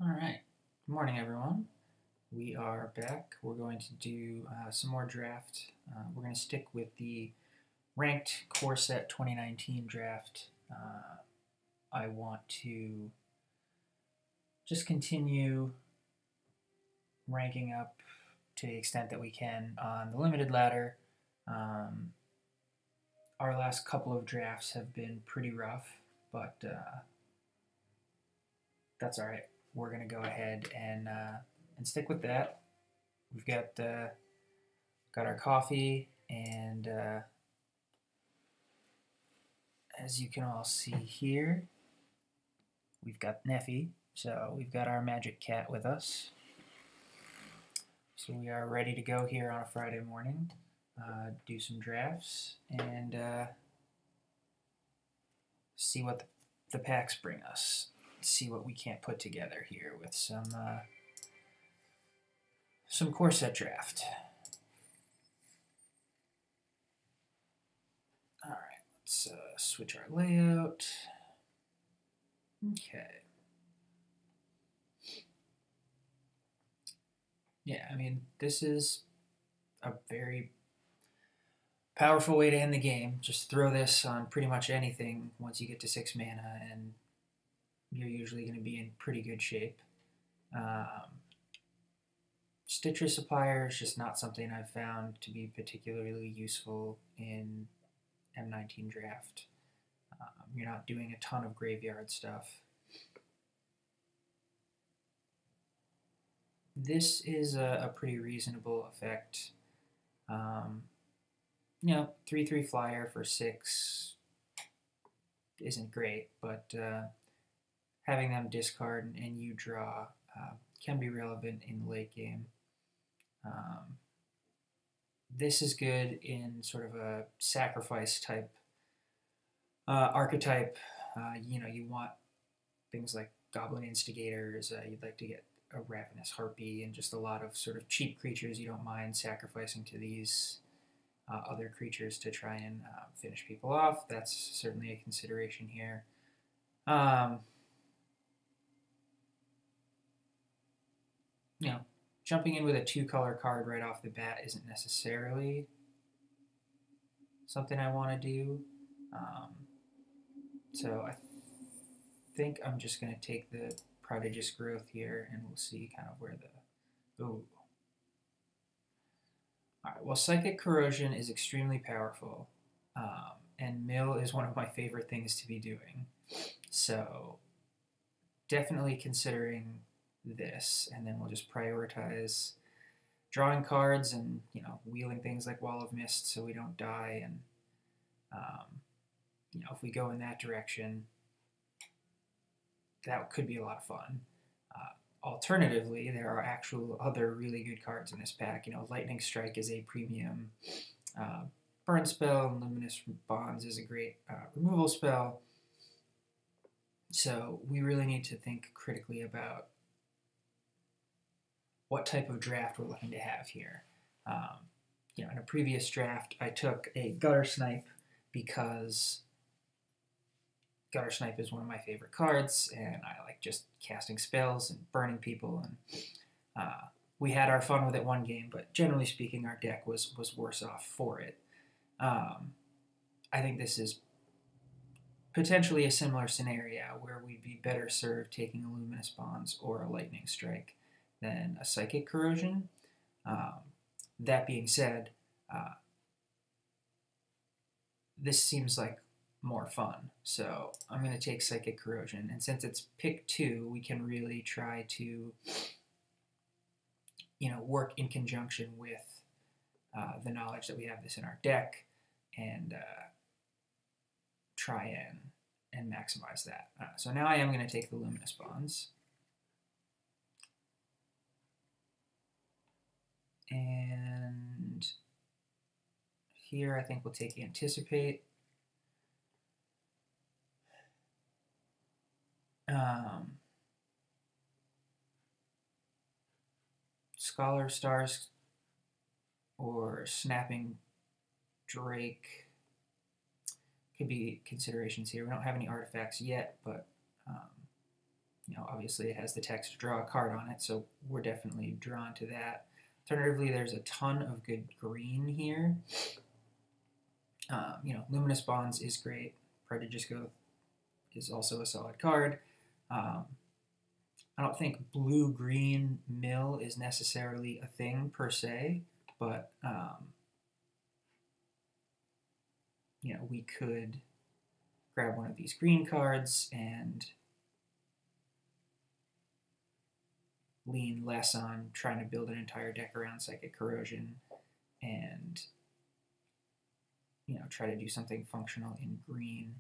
All right. Good morning, everyone. We are back. We're going to do some more draft. We're going to stick with the ranked core set 2019 draft. I want to just continue ranking up to the extent that we can on the limited ladder. Our last couple of drafts have been pretty rough, but that's all right. We're going to go ahead and stick with that. We've got our coffee, and as you can all see here, we've got Nefi. So we've got our magic cat with us. So we are ready to go here on a Friday morning, do some drafts, and see what the packs bring us. See what we can't put together here with some core set draft. All right, let's switch our layout. Okay. Yeah, I mean, this is a very powerful way to end the game. Just throw this on pretty much anything once you get to 6 mana, and you're usually going to be in pretty good shape. Stitcher Supplier is just not something I've found to be particularly useful in M19 draft. You're not doing a ton of graveyard stuff. This is a pretty reasonable effect. You know, 3/3 flyer for 6 isn't great, but having them discard and you draw can be relevant in the late game. This is good in sort of a sacrifice type archetype. You know, you want things like Goblin Instigators, you'd like to get a Ravenous Harpy, and just a lot of sort of cheap creatures you don't mind sacrificing to these other creatures to try and finish people off. That's certainly a consideration here. You know, jumping in with a 2-color card right off the bat isn't necessarily something I want to do. So I think I'm just going to take the Prodigious Growth here, and we'll see kind of where the... Ooh. Alright, well, Psychic Corrosion is extremely powerful, and Mill is one of my favorite things to be doing. So definitely considering this, and then we'll just prioritize drawing cards and, you know, wheeling things like Wall of Mist so we don't die. And you know, if we go in that direction, that could be a lot of fun. Alternatively, there are actual other really good cards in this pack. You know, Lightning Strike is a premium burn spell, and Luminous Bonds is a great removal spell. So we really need to think critically about what type of draft we're looking to have here. You know, in a previous draft, I took a Gutter Snipe because Gutter Snipe is one of my favorite cards, and I like just casting spells and burning people. And we had our fun with it one game, but generally speaking, our deck was worse off for it. I think this is potentially a similar scenario where we'd be better served taking a Luminous Bonds or a Lightning Strike than a Psychic Corrosion. That being said, this seems like more fun, so I'm going to take Psychic Corrosion, and since it's pick 2, we can really try to, you know, work in conjunction with the knowledge that we have this in our deck, and try and maximize that. So now I am going to take the Luminous Bonds. And here I think we'll take Anticipate. Scholar of Stars or Snapping Drake could be considerations here. We don't have any artifacts yet, but obviously it has the text to draw a card on it, so we're definitely drawn to that. Alternatively, there's a ton of good green here. Luminous Bonds is great. Prodigious Growth is also a solid card. I don't think blue-green mill is necessarily a thing per se, but we could grab one of these green cards and lean less on trying to build an entire deck around Psychic Corrosion and try to do something functional in green.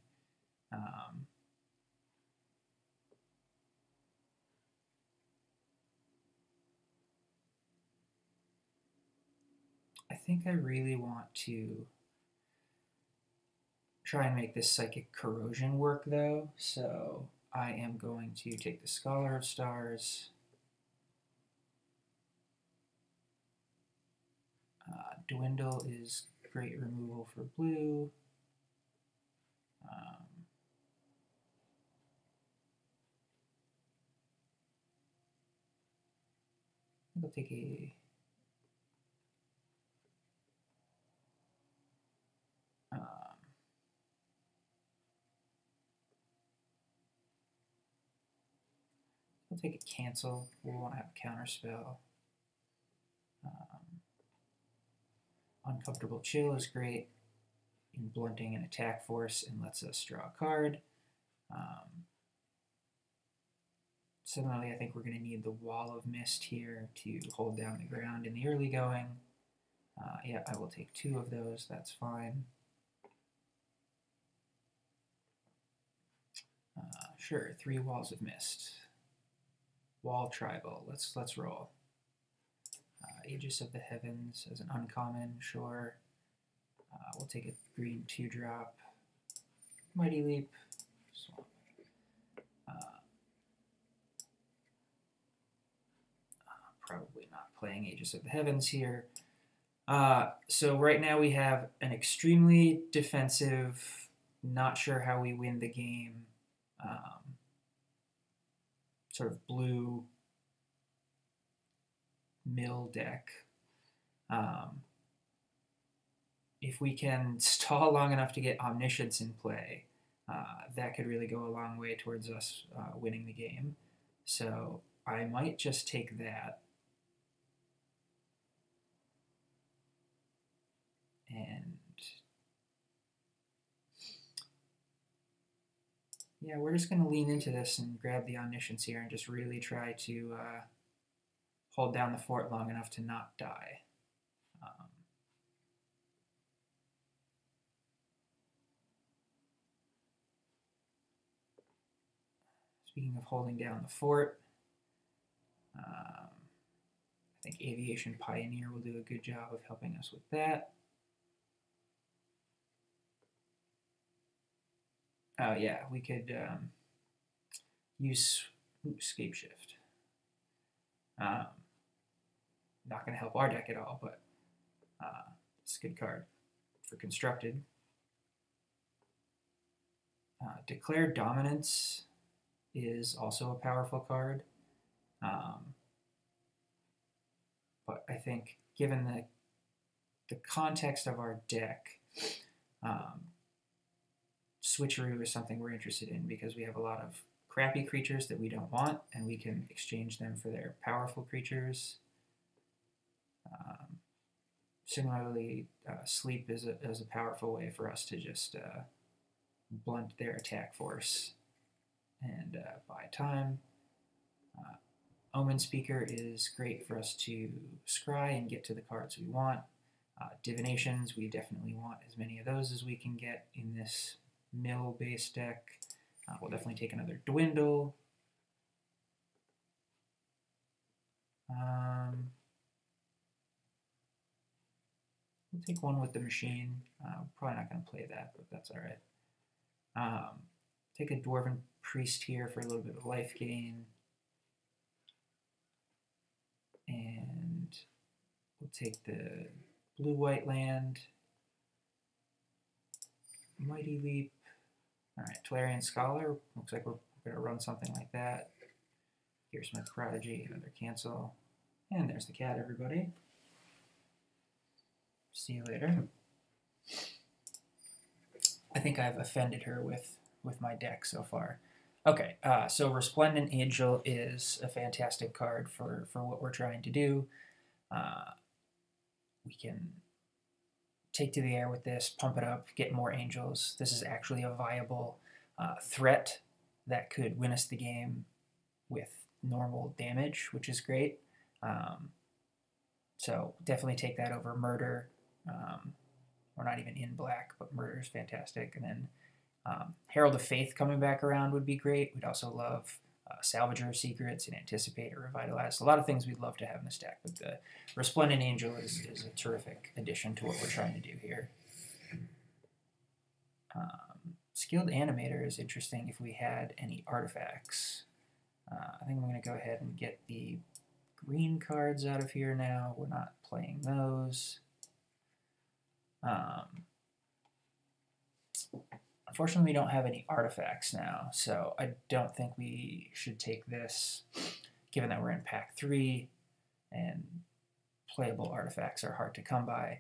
I think I really want to try and make this Psychic Corrosion work, though, so I am going to take the Scholar of Stars. Dwindle is great removal for blue. I'll take a I'll take a cancel. We'll want to have a counterspell. Uncomfortable Chill is great in blunting an attack force and lets us draw a card. Similarly, I think we're going to need the Wall of Mist here to hold down the ground in the early going. Yeah, I will take 2 of those. That's fine. Sure, 3 Walls of Mist. Wall Tribal. Let's roll. Aegis of the Heavens as an uncommon, sure. We'll take a green 2-drop. Mighty Leap. Swamp. Probably not playing Aegis of the Heavens here. So right now we have an extremely defensive, not sure how we win the game, sort of blue mill deck. If we can stall long enough to get Omniscience in play, that could really go a long way towards us winning the game. So I might just take that. And yeah, we're just going to lean into this and grab the Omniscience here and just really try to hold down the fort long enough to not die. Speaking of holding down the fort, I think Aviation Pioneer will do a good job of helping us with that. Oh yeah, we could use Scape Shift. Not going to help our deck at all, but it's a good card for Constructed. Declare Dominance is also a powerful card. But I think given the context of our deck, Switcheroo is something we're interested in because we have a lot of crappy creatures that we don't want, and we can exchange them for their powerful creatures. Similarly, Sleep is a powerful way for us to just blunt their attack force and buy time. Omen Speaker is great for us to scry and get to the cards we want. Divinations, we definitely want as many of those as we can get in this mill-based deck. We'll definitely take another Dwindle. We'll take one with the Machine. Probably not going to play that, but that's all right. Take a Dwarven Priest here for a little bit of life gain. And we'll take the blue-white land. Mighty Leap. All right, Tolarian Scholar. Looks like we're going to run something like that. Gearsmith Prodigy, another cancel. And there's the cat, everybody. See you later. I think I've offended her with my deck so far. Okay, so Resplendent Angel is a fantastic card for what we're trying to do. We can take to the air with this, pump it up, get more angels. This is actually a viable threat that could win us the game with normal damage, which is great. So definitely take that over Murder. We're not even in black, but Murder is fantastic. And then Herald of Faith coming back around would be great. We'd also love Salvager of Secrets and Anticipate or Revitalize. A lot of things we'd love to have in this deck, but the Resplendent Angel is a terrific addition to what we're trying to do here. Skilled Animator is interesting if we had any artifacts. I think I'm going to go ahead and get the green cards out of here now. We're not playing those. Unfortunately, we don't have any artifacts now, so I don't think we should take this, given that we're in pack 3, and playable artifacts are hard to come by.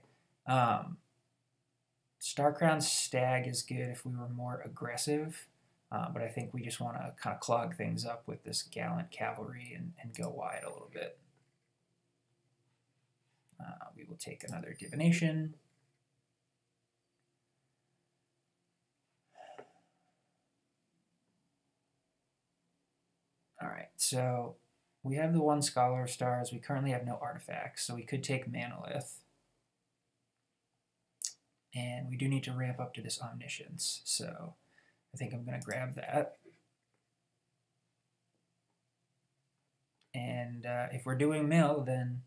Starcrown Stag is good if we were more aggressive, but I think we just want to kind of clog things up with this Gallant Cavalry and go wide a little bit. We will take another Divination. Alright, so we have the one Scholar of Stars. We currently have no artifacts, so we could take Manolith. And we do need to ramp up to this Omniscience, so I think I'm going to grab that. And if we're doing Mill, then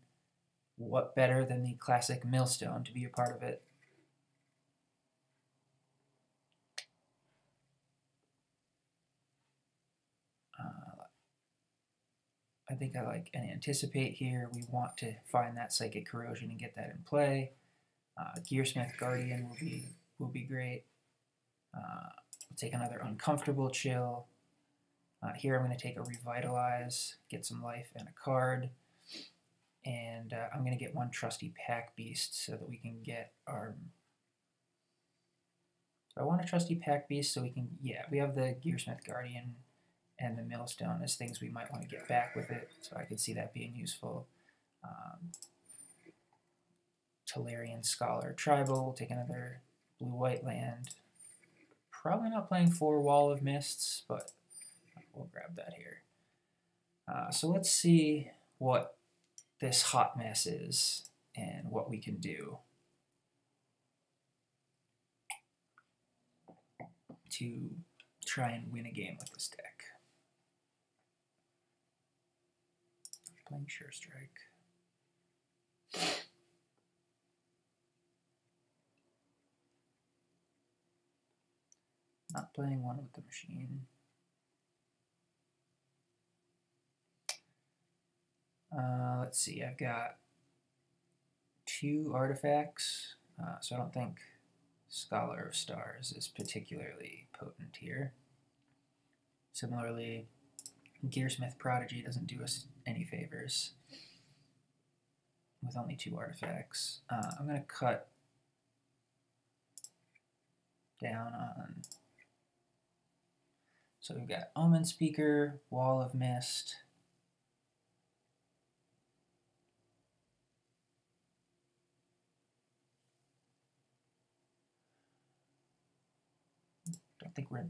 what better than the classic Millstone to be a part of it? I think I like an Anticipate here. We want to find that Psychic Corrosion and get that in play. Gearsmith Guardian will be great. We'll take another Uncomfortable Chill. Here I'm going to take a Revitalize, get some life and a card. And I'm going to get one Trusty Pack Beast so that we can get our... So I want a Trusty Pack Beast so we can... Yeah, we have the Gearsmith Guardian and the Millstone as things we might want to get back with it, so I could see that being useful. Tolarian Scholar Tribal, we'll take another blue-white land. Probably not playing 4 Wall of Mists, but we'll grab that here. So let's see what this hot mess is and what we can do to try and win a game with this deck. Playing Sure Strike. Not playing One with the Machine. Let's see, I've got 2 artifacts, so I don't think Scholar of Stars is particularly potent here. Similarly, Gearsmith Prodigy doesn't do us any favors with only 2 artifacts. I'm going to cut down on... So we've got Omen Speaker, Wall of Mist. Don't think we're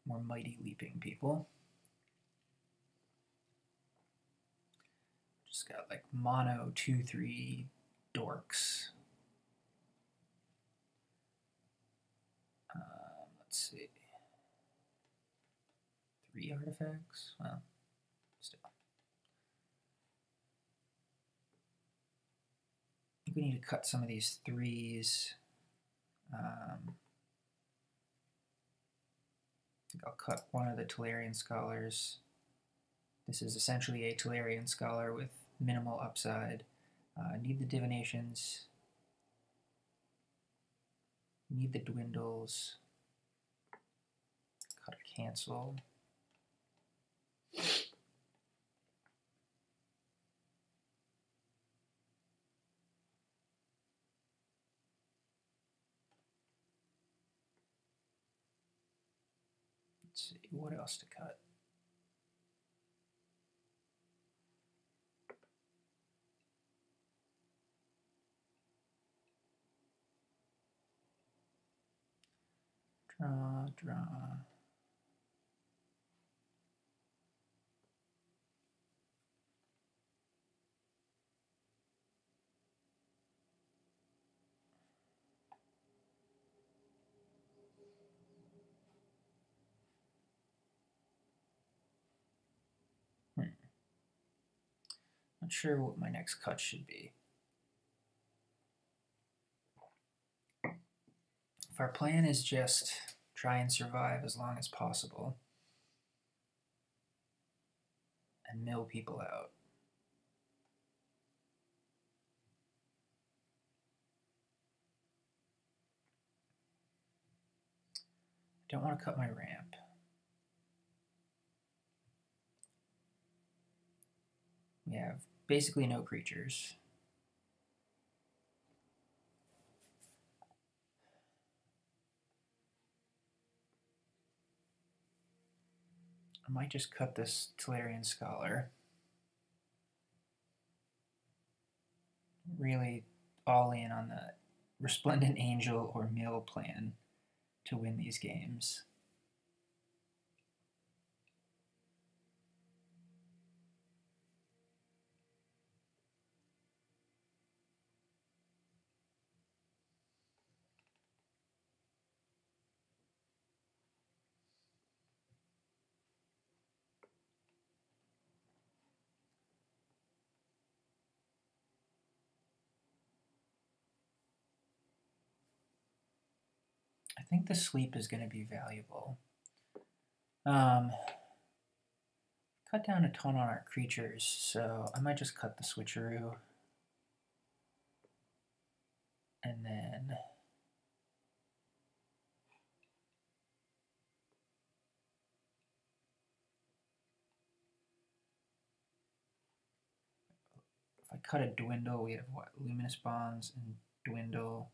Mighty Leaping people. Just got like mono 2/3 dorks. Let's see. 3 artifacts? Well, still. I think we need to cut some of these 3s. I think I'll cut one of the Tolarian Scholars. This is essentially a Tolarian Scholar with minimal upside. Need the Divinations. Need the Dwindles. Cut a cancel. Let's see, what else to cut? Draw. Not sure what my next cut should be. If our plan is just try and survive as long as possible and mill people out, I don't want to cut my ramp. We have basically no creatures. I might just cut this Tolarian Scholar. Really all in on the Resplendent Angel or mill plan to win these games. I think the sleep is going to be valuable. Cut down a ton on our creatures, so I might just cut the switcheroo. And then if I cut a dwindle, we have what? Luminous Bonds and dwindle.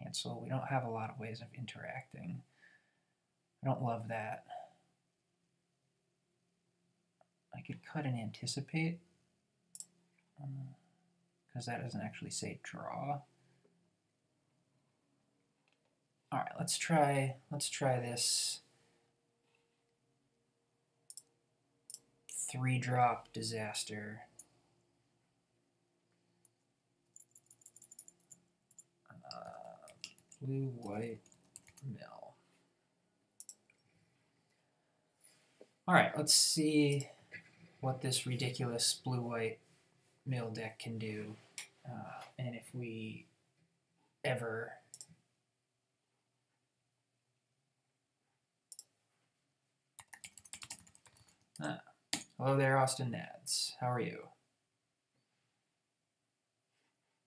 Cancel. We don't have a lot of ways of interacting. I don't love that. I could cut and anticipate, because that doesn't actually say draw. All right, let's try this 3-drop disaster. Blue, white, mill. All right, let's see what this ridiculous blue-white mill deck can do, and if we ever hello there, Austin Nads. How are you?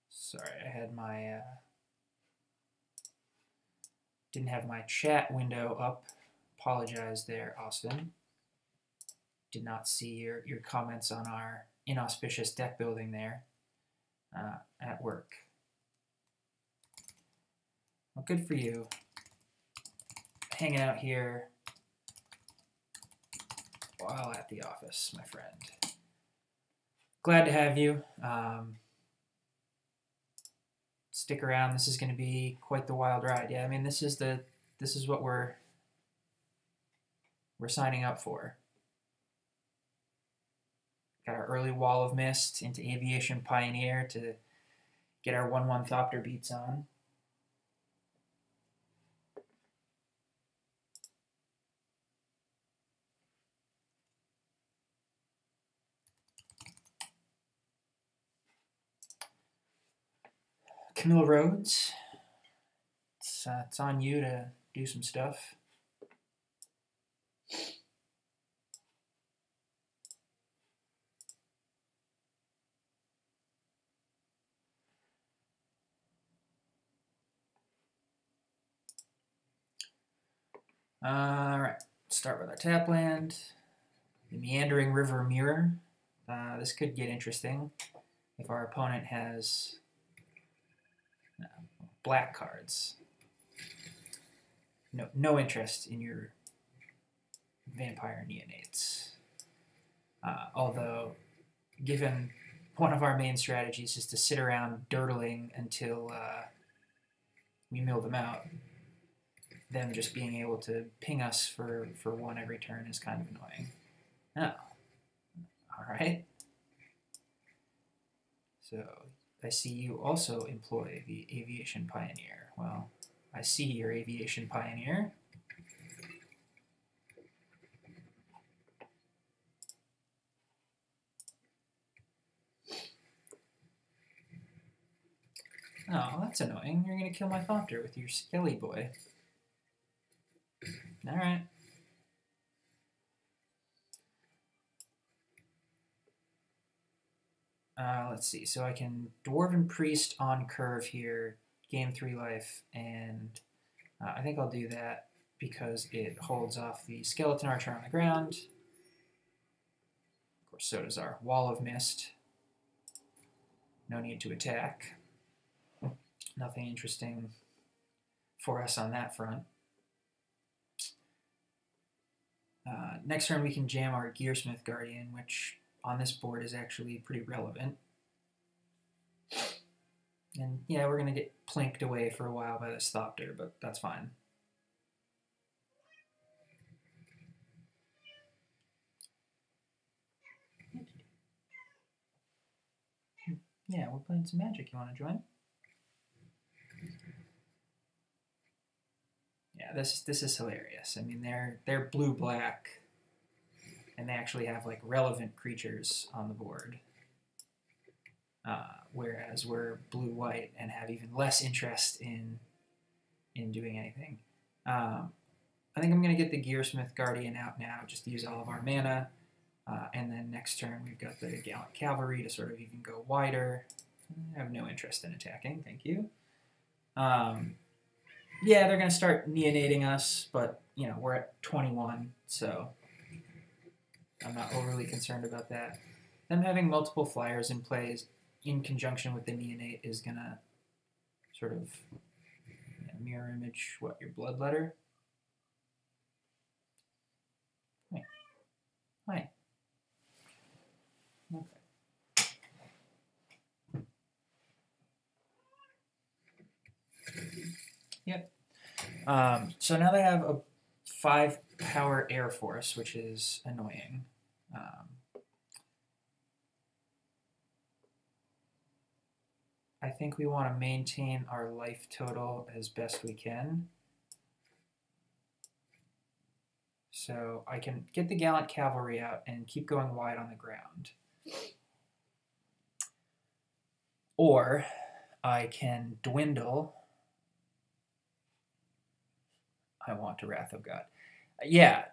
Sorry, I had my didn't have my chat window up. Apologize there, Austin. Did not see your comments on our inauspicious deck building there at work. Well, good for you. Hanging out here while at the office, my friend. Glad to have you. Stick around. This is going to be quite the wild ride. Yeah, I mean, this is what we're signing up for. Got our early Wall of Mist into Aviation Pioneer to get our 1/1 Thopter beats on. Camille Rhodes, it's on you to do some stuff. All right, start with our tap land, the Meandering River Mirror. This could get interesting if our opponent has black cards. no interest in your vampire neonates. Although, given one of our main strategies is to sit around dirtling until we mill them out, them just being able to ping us for one every turn is kind of annoying. Oh, alright. So, I see you also employ the Aviation Pioneer. Well, I see your Aviation Pioneer. Oh, that's annoying. You're going to kill my Thopter with your Skelly Boy. Alright. Let's see. So I can Dwarven Priest on curve here, gain 3 life, and I think I'll do that because it holds off the Skeleton Archer on the ground. Of course, so does our Wall of Mist. No need to attack. Nothing interesting for us on that front. Next turn we can jam our Gearsmith Guardian, which on this board is actually pretty relevant. And yeah, we're going to get plinked away for a while by this Thopter, but that's fine. Yeah, we're playing some Magic. You want to join? Yeah, this is hilarious. I mean, they're blue-black, and they actually have like relevant creatures on the board. Whereas we're blue-white and have even less interest in doing anything. I think I'm going to get the Gearsmith Guardian out now, just to use all of our mana. And then next turn we've got the Gallant Cavalry to sort of even go wider. I have no interest in attacking, thank you. Yeah, they're going to start neonating us, but you know, we're at 21, so I'm not overly concerned about that. Them having multiple flyers in play in conjunction with the neonate is going to sort of mirror image what your Bloodletter. Hi. Okay. Yep. So now they have a 5-power Air Force, which is annoying. I think we want to maintain our life total as best we can. So I can get the Gallant Cavalry out and keep going wide on the ground. Or I can dwindle. I want to Wrath of God. Yeah,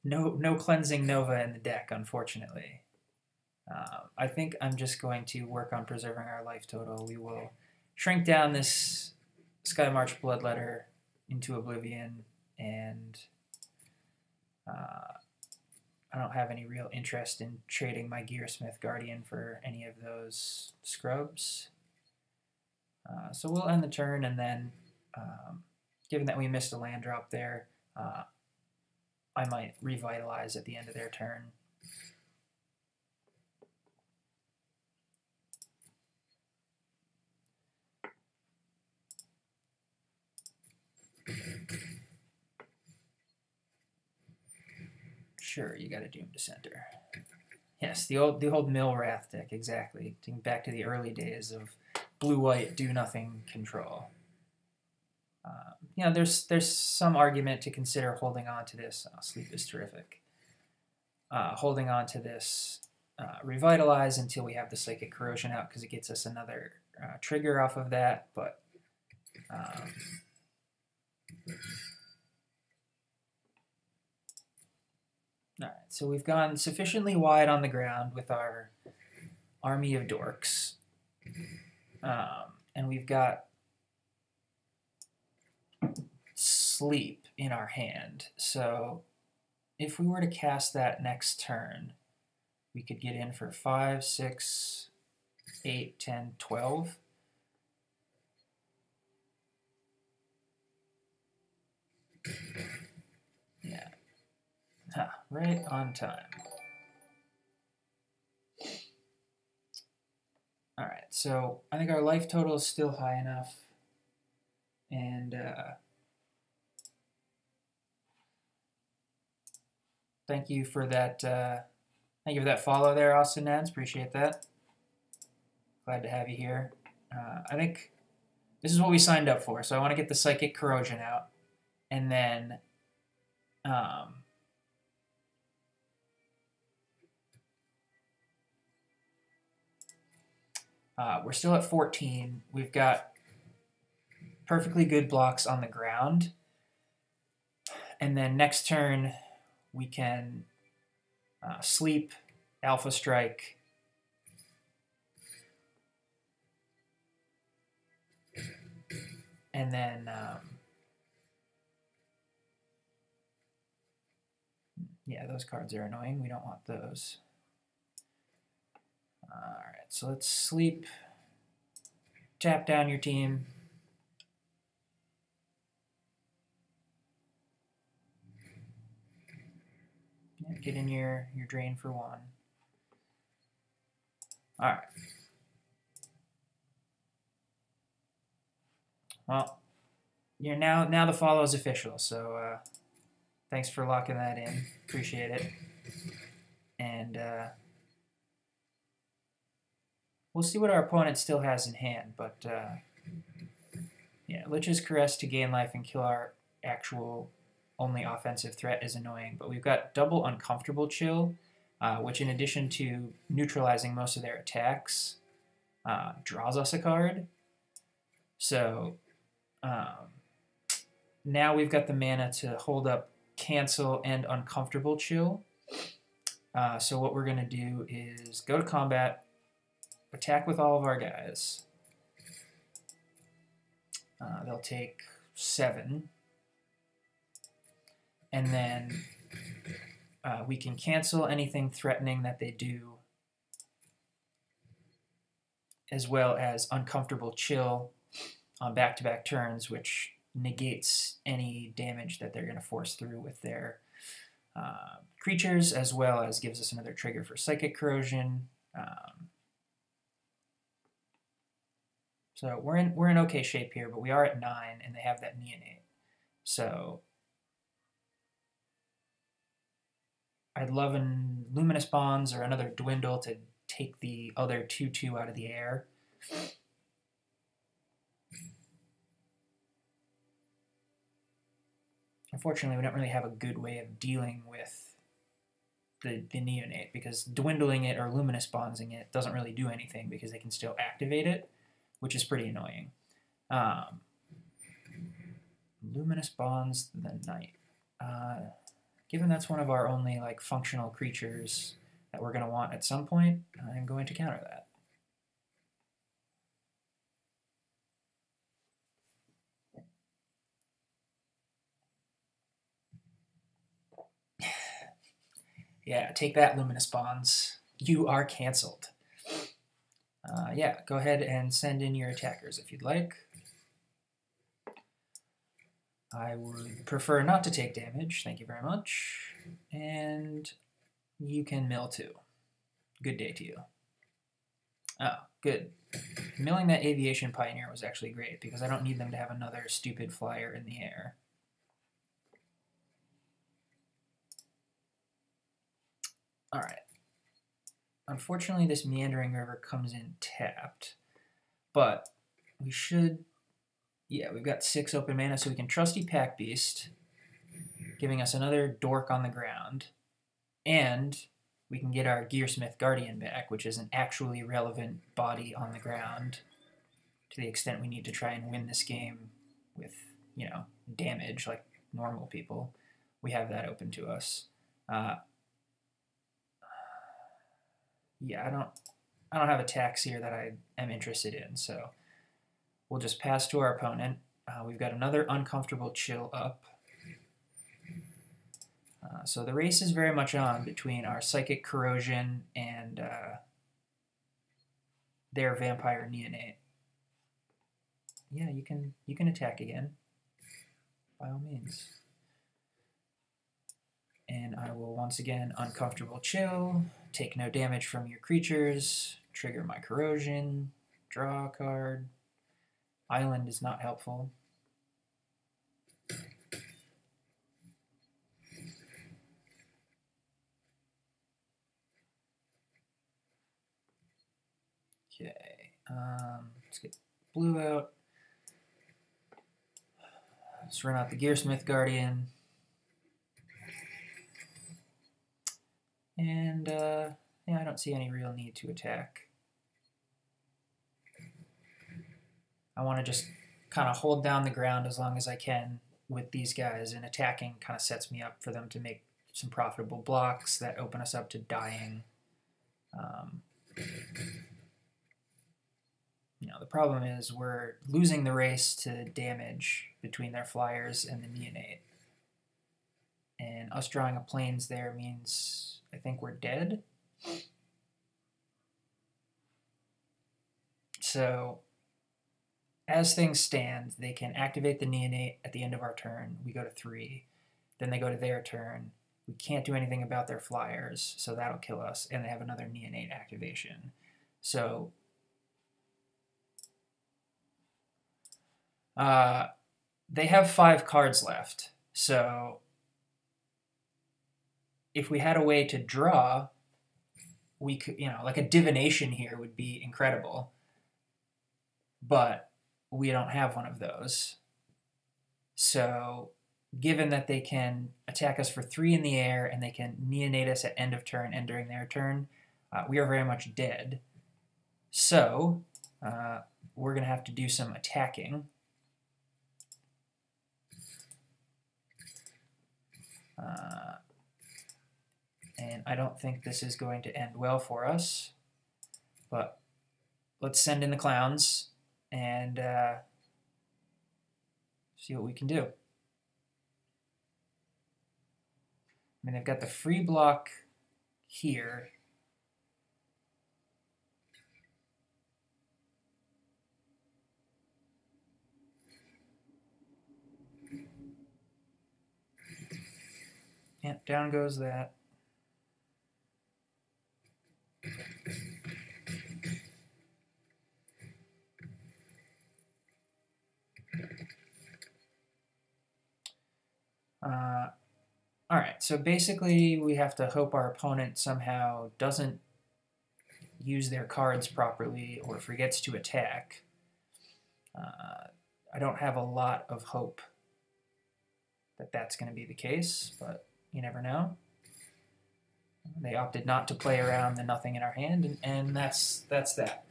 no Cleansing Nova in the deck, unfortunately. I think I'm just going to work on preserving our life total. We will shrink down this Skymarch Bloodletter into oblivion, and I don't have any real interest in trading my Gearsmith Guardian for any of those scrubs. So we'll end the turn, and then, given that we missed a land drop there, I might revitalize at the end of their turn. Sure, you got a Doom Dissenter. Yes, the old Mill Wrath deck, exactly. Back to the early days of blue-white do-nothing control. You know, there's some argument to consider holding on to this. Oh, Sleep is terrific. Holding on to this Revitalize until we have the Psychic Corrosion out, because it gets us another trigger off of that, but Alright, so we've gone sufficiently wide on the ground with our army of dorks. And we've got Sleep in our hand. So if we were to cast that next turn, we could get in for 5, 6, 8, 10, 12. Right on time. Alright, so I think our life total is still high enough. And thank you for that follow there, Austin Nance. Appreciate that. Glad to have you here. I think this is what we signed up for. So I want to get the Psychic Corrosion out. And then we're still at 14. We've got perfectly good blocks on the ground. And then next turn, we can sleep, Alpha Strike, and then yeah, those cards are annoying. We don't want those. Alright, so let's sleep, tap down your team. Yeah, get in your drain for 1. Alright. Well, yeah, now the follow is official, so thanks for locking that in. Appreciate it. And we'll see what our opponent still has in hand, but yeah, Lich's Caress to gain life and kill our actual only offensive threat is annoying, but we've got double Uncomfortable Chill, which in addition to neutralizing most of their attacks, draws us a card. So now we've got the mana to hold up Cancel and Uncomfortable Chill. So what we're going to do is go to combat, attack with all of our guys. They'll take 7. And then we can cancel anything threatening that they do, as well as Uncomfortable Chill on back-to-back turns, which negates any damage that they're going to force through with their creatures, as well as gives us another trigger for Psychic Corrosion. So we're in okay shape here, but we are at 9, and they have that Neonate. So I'd love a Luminous Bonds or another Dwindle to take the other 2/2 out of the air. Unfortunately, we don't really have a good way of dealing with the Neonate, because dwindling it or Luminous Bondsing it doesn't really do anything because they can still activate it, which is pretty annoying. Luminous Bonds the Knight. Given that's one of our only like functional creatures that we're going to want at some point, I'm going to counter that. Yeah, take that, Luminous Bonds. You are canceled. Yeah, go ahead and send in your attackers if you'd like. I would prefer not to take damage, thank you very much. And you can mill too. Good day to you. Oh, good. Milling that Aviation Pioneer was actually great, because I don't need them to have another stupid flyer in the air. Alright. Unfortunately, this Meandering River comes in tapped, but we should... Yeah, we've got 6 open mana, so we can Trusty Pack Beast, giving us another dork on the ground, and we can get our Gearsmith Guardian back, which is an actually relevant body on the ground, to the extent we need to try and win this game with, you know, damage like normal people. We have that open to us. Yeah, I don't have attacks here that I am interested in, so we'll just pass to our opponent. We've got another Uncomfortable Chill up. So the race is very much on between our Psychic Corrosion and their Vampire Neonate. Yeah, you can attack again, by all means. And I will once again Uncomfortable Chill, take no damage from your creatures, trigger my corrosion, draw a card. Island is not helpful. Okay, let's get blue out. Let's run out the Gearsmith Guardian. And yeah, I don't see any real need to attack. I want to just kind of hold down the ground as long as I can with these guys, and attacking kind of sets me up for them to make some profitable blocks that open us up to dying. You know, the problem is we're losing the race to damage between their flyers and the neonate. And us drawing a plains there means I think we're dead. So as things stand, they can activate the neonate at the end of our turn. We go to 3. Then they go to their turn. We can't do anything about their flyers, so that'll kill us. And they have another neonate activation. So they have 5 cards left. So if we had a way to draw, we could, you know, like a divination here would be incredible. But we don't have one of those. So given that they can attack us for 3 in the air and they can neonate us at end of turn and during their turn, we are very much dead. So we're going to have to do some attacking. And I don't think this is going to end well for us. But let's send in the clowns and see what we can do. I mean, they've got the free block here. Yep, down goes that. All right, so basically we have to hope our opponent somehow doesn't use their cards properly or forgets to attack. I don't have a lot of hope that that's going to be the case, but you never know. They opted not to play around the nothing in our hand, and that's that.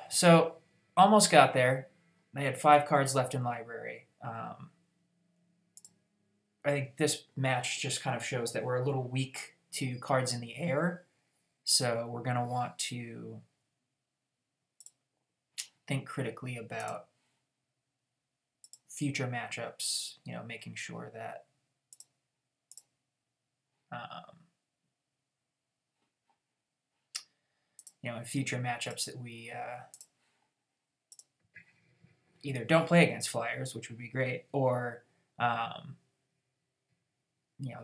So almost got there. They had 5 cards left in library. I think this match just kind of shows that we're a little weak to cards in the air, so we're going to want to think critically about future matchups, you know, making sure that you know, in future matchups that we either don't play against flyers, which would be great, or you know,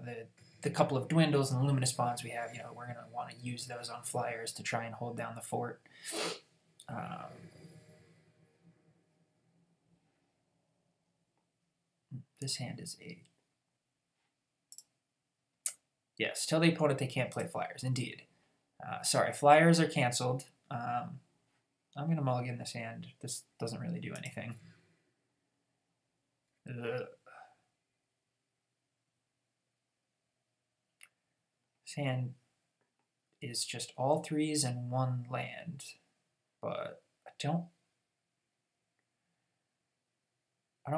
the couple of dwindles and the luminous bonds we have, you know, we're going to want to use those on flyers to try and hold down the fort. This hand is a... Yes, tell the opponent they can't play flyers. Indeed. Sorry, flyers are canceled. I'm going to mulligan this hand. This doesn't really do anything. Ugh. This hand is just all 3s and 1 land, but I don't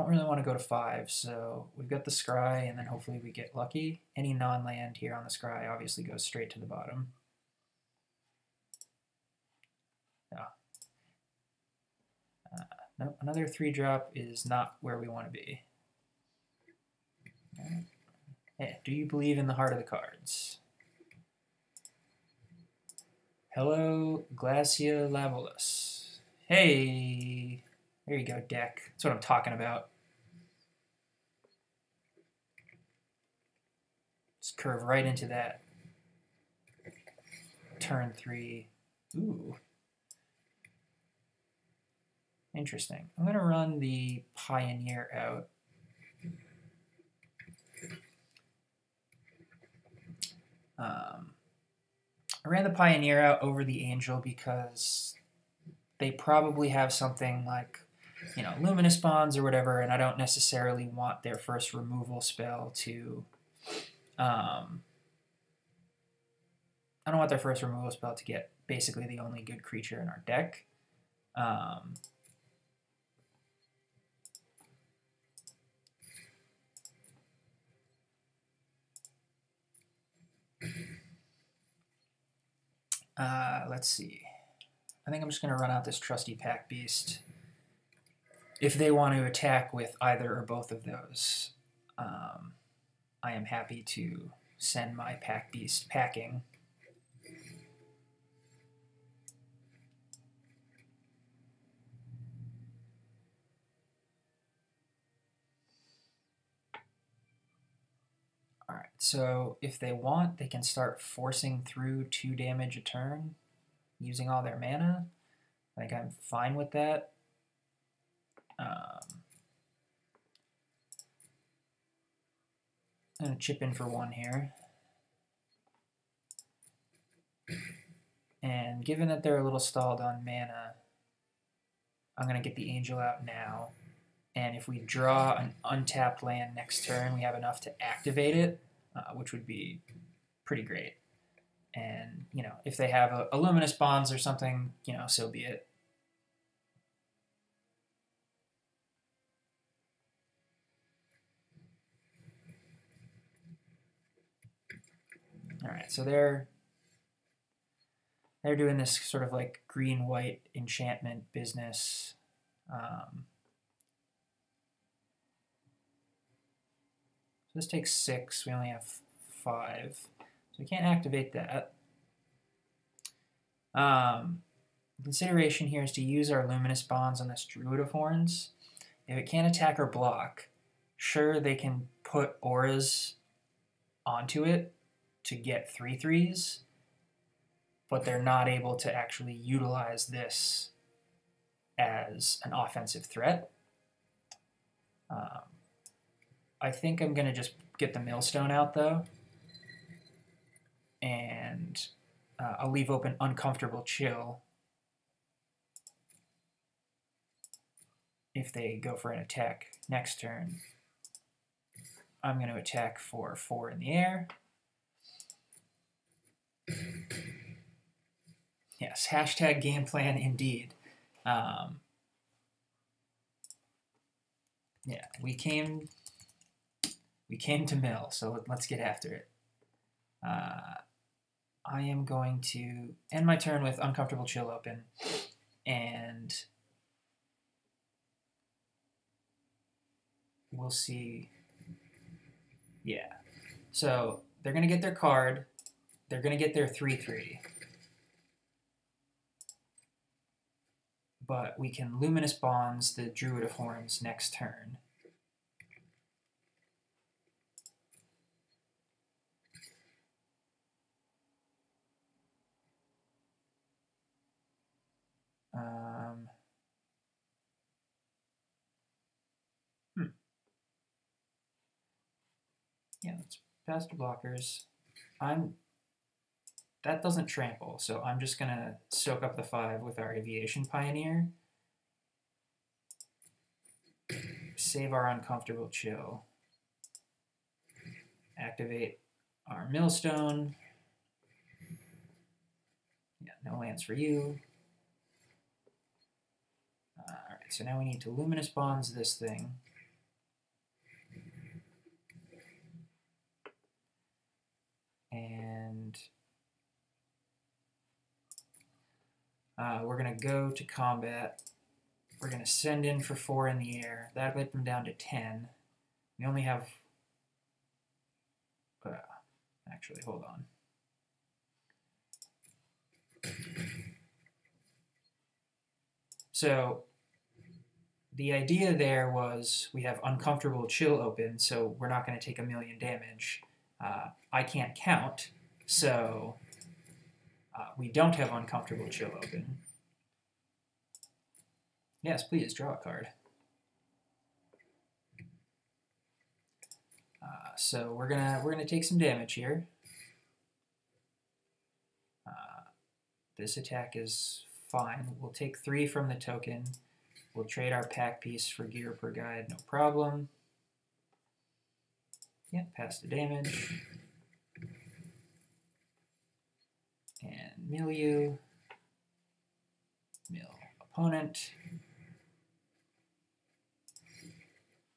really want to go to 5, so we've got the scry, and then hopefully we get lucky. Any non-land here on the scry obviously goes straight to the bottom. No, another 3-drop is not where we want to be. Right. Yeah, do you believe in the heart of the cards? Hello, Glacia Lavolus. Hey, there you go, deck. That's what I'm talking about. Just curve right into that. Turn 3. Ooh. Interesting. I'm going to run the Pioneer out. I ran the Pioneer out over the Angel because they probably have something like, you know, Luminous Bonds or whatever, and I don't necessarily want their first removal spell to... I don't want their first removal spell to get basically the only good creature in our deck. Let's see. I think I'm just going to run out this Trusty Pack Beast. If they want to attack with either or both of those, I am happy to send my Pack Beast packing. Alright, so if they want, they can start forcing through 2 damage a turn using all their mana. I think I'm fine with that. I'm going to chip in for 1 here. And given that they're a little stalled on mana, I'm going to get the Angel out now. And if we draw an untapped land next turn, we have enough to activate it, which would be pretty great. And, you know, if they have a Luminous Bonds or something, you know, so be it. All right, so they're doing this sort of like green-white enchantment business. So this takes 6. We only have 5, so we can't activate that. Consideration here is to use our Luminous Bonds on this Druid of Horns. If it can't attack or block, sure, they can put auras onto it to get 3/3s, but they're not able to actually utilize this as an offensive threat. I think I'm going to just get the Millstone out, though, and I'll leave open Uncomfortable Chill if they go for an attack next turn. I'm going to attack for 4 in the air. Yes, hashtag game plan indeed. Yeah, we came to mill, so let's get after it. I am going to end my turn with Uncomfortable Chill open, and we'll see. Yeah, so they're going to get their card. They're going to get their 3/3. But we can Luminous Bonds the Druid of Horns next turn. Yeah, let's pass to blockers. That doesn't trample, so I'm just going to soak up the 5 with our Aviation Pioneer. Save our Uncomfortable Chill. Activate our Millstone. Yeah, no lands for you. Alright, so now we need to Luminous Bonds this thing. And we're going to go to combat. We're going to send in for 4 in the air. That'll get them down to 10. We only have... actually, hold on. So the idea there was we have Uncomfortable Chill open, so we're not going to take 1,000,000 damage. I can't count, so we don't have Uncomfortable Chill open. Yes, please, draw a card. So we're gonna take some damage here. This attack is fine. We'll take 3 from the token. We'll trade our pack piece for gear per guide, no problem. Yeah, pass the damage. And mill you. Mill opponent.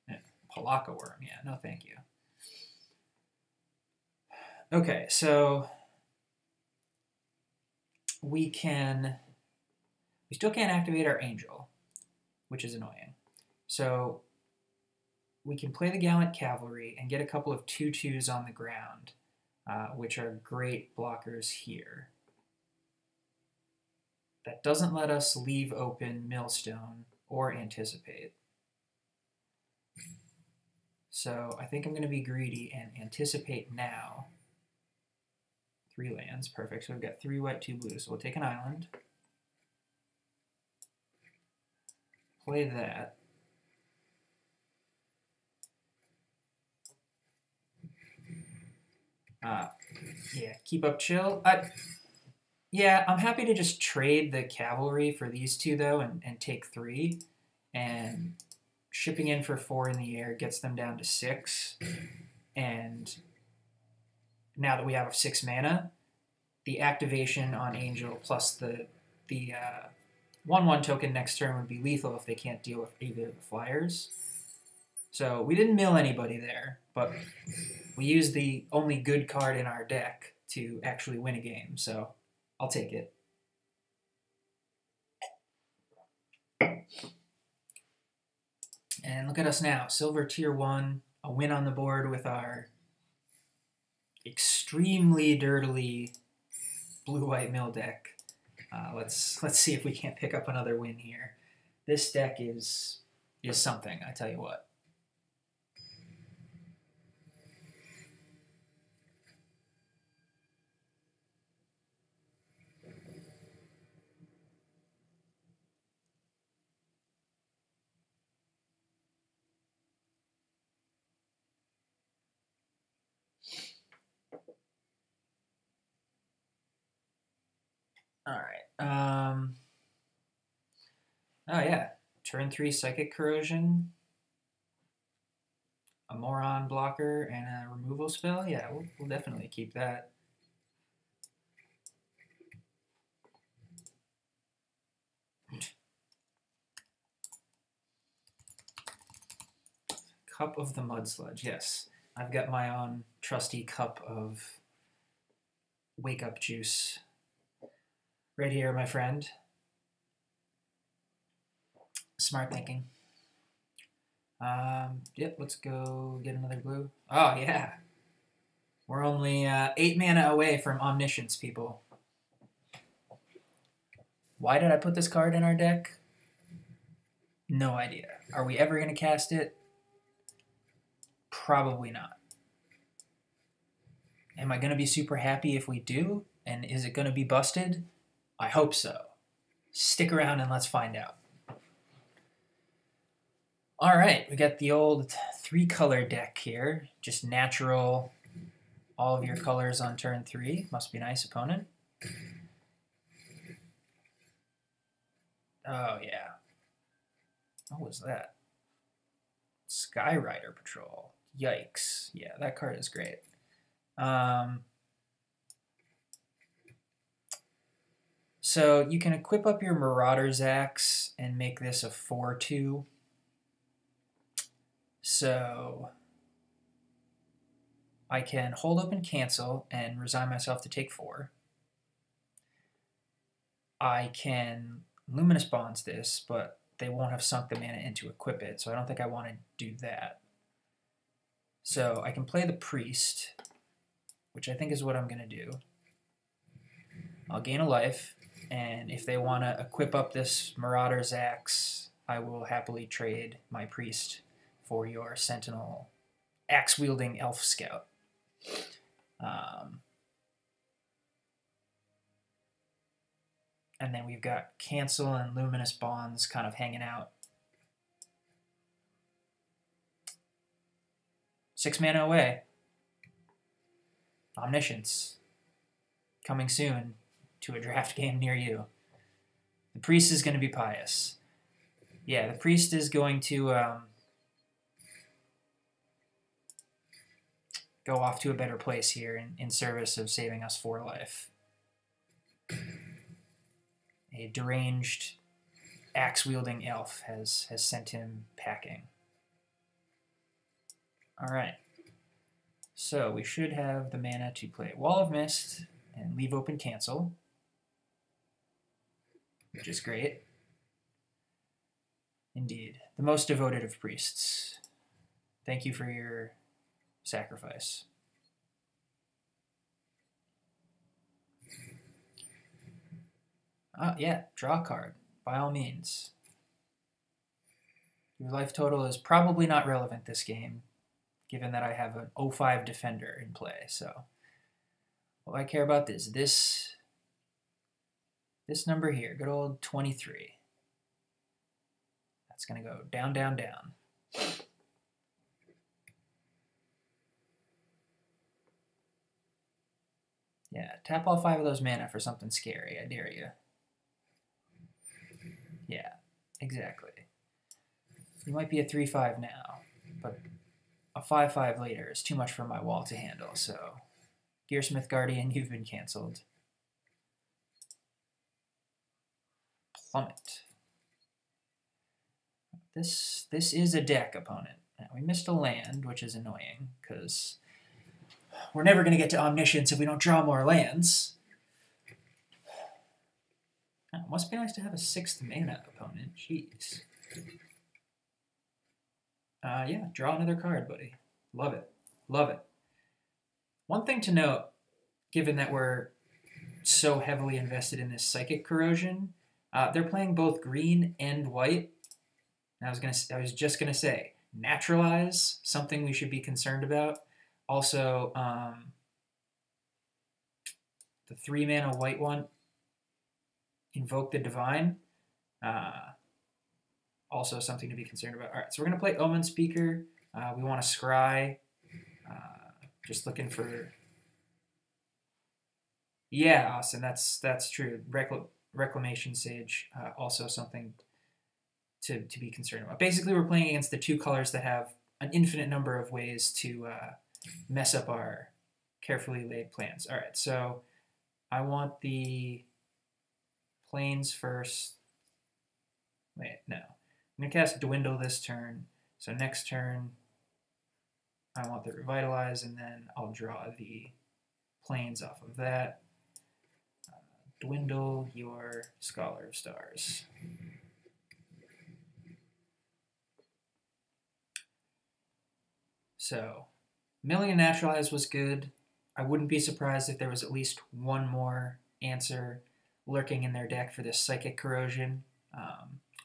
Yeah, Palaka Worm, yeah, no thank you. Okay, so we still can't activate our Angel, which is annoying. So we can play the Gallant Cavalry and get a couple of 2/2s on the ground, which are great blockers here. That doesn't let us leave open Millstone or Anticipate. So I think I'm going to be greedy and Anticipate now. 3 lands, perfect. So we've got 3 white, 2 blue. So we'll take an island. Play that. Yeah, keep up chill. Yeah, I'm happy to just trade the cavalry for these 2, though, and take 3. And shipping in for 4 in the air gets them down to 6. And now that we have 6 mana, the activation on Angel plus the 1/1 token next turn would be lethal if they can't deal with either of the flyers. So we didn't mill anybody there, but we used the only good card in our deck to actually win a game, so I'll take it. And look at us now, Silver Tier 1, a win on the board with our extremely dirtily blue-white mill deck. Let's see if we can't pick up another win here. This deck is something, I tell you what. All right. Oh yeah, turn 3 Psychic Corrosion, a Moron blocker, and a removal spell. Yeah, we'll definitely keep that. Cup of the Mudsludge. Yes, I've got my own trusty cup of wake up juice. Right here, my friend. Smart thinking. Yep, let's go get another blue. Oh, yeah. We're only 8 mana away from Omniscience, people. Why did I put this card in our deck? No idea. Are we ever going to cast it? Probably not. Am I going to be super happy if we do? And is it going to be busted? I hope so. Stick around and let's find out. All right, we got the old 3-color deck here. Just natural, all of your colors on turn 3. Must be nice, opponent. Oh, yeah. What was that? Skyrider Patrol. Yikes. Yeah, that card is great. So you can equip up your Marauder's Axe and make this a 4/2. So I can hold up and cancel and resign myself to take 4. I can Luminous Bonds this, but they won't have sunk the mana in to equip it, so I don't think I want to do that. So I can play the Priest, which I think is what I'm going to do. I'll gain a life, and if they want to equip up this Marauder's Axe, I will happily trade my Priest for your Sentinel axe-wielding Elf Scout. And then we've got Cancel and Luminous Bonds kind of hanging out. 6 mana away. Omniscience. Coming soon to a draft game near you. The Priest is going to be pious. Yeah, the Priest is going to go off to a better place here in service of saving us 4 life. A deranged, axe-wielding elf has sent him packing. All right. So we should have the mana to play Wall of Mist and leave open Cancel, which is great. Indeed. The most devoted of priests. Thank you for your sacrifice. Yeah, draw a card, by all means. Your life total is probably not relevant this game, given that I have an 0-5 defender in play. So, what I care about is this number here, good old 23. That's going to go down, down, down. Yeah, tap all 5 of those mana for something scary, I dare you. Yeah, exactly. You might be a 3-5 now, but a 5-5 later is too much for my wall to handle, so Gearsmith Guardian, you've been canceled. Plummet. This is a deck, opponent. Now, we missed a land, which is annoying, because we're never going to get to Omniscience if we don't draw more lands. Oh, it must be nice to have a 6th mana opponent. Jeez. Yeah, draw another card, buddy. Love it. Love it. One thing to note, given that we're so heavily invested in this Psychic Corrosion, they're playing both green and white. I was just gonna say, Naturalize, something we should be concerned about. Also, the 3 mana white one, Invoke the Divine. Also something to be concerned about. All right, so we're going to play Omen Speaker. We want to scry. Just looking for... Yeah, Austin, that's true. Reclamation Sage, also something to be concerned about. Basically, we're playing against the 2 colors that have an infinite number of ways to mess up our carefully laid plans. All right, so I want the planes first. Wait, no. I'm going to cast Dwindle this turn. So next turn, I want the Revitalize, and then I'll draw the planes off of that. Dwindle your Scholar of Stars. So, Milling and Naturalize was good. I wouldn't be surprised if there was at least one more answer lurking in their deck for this Psychic Corrosion.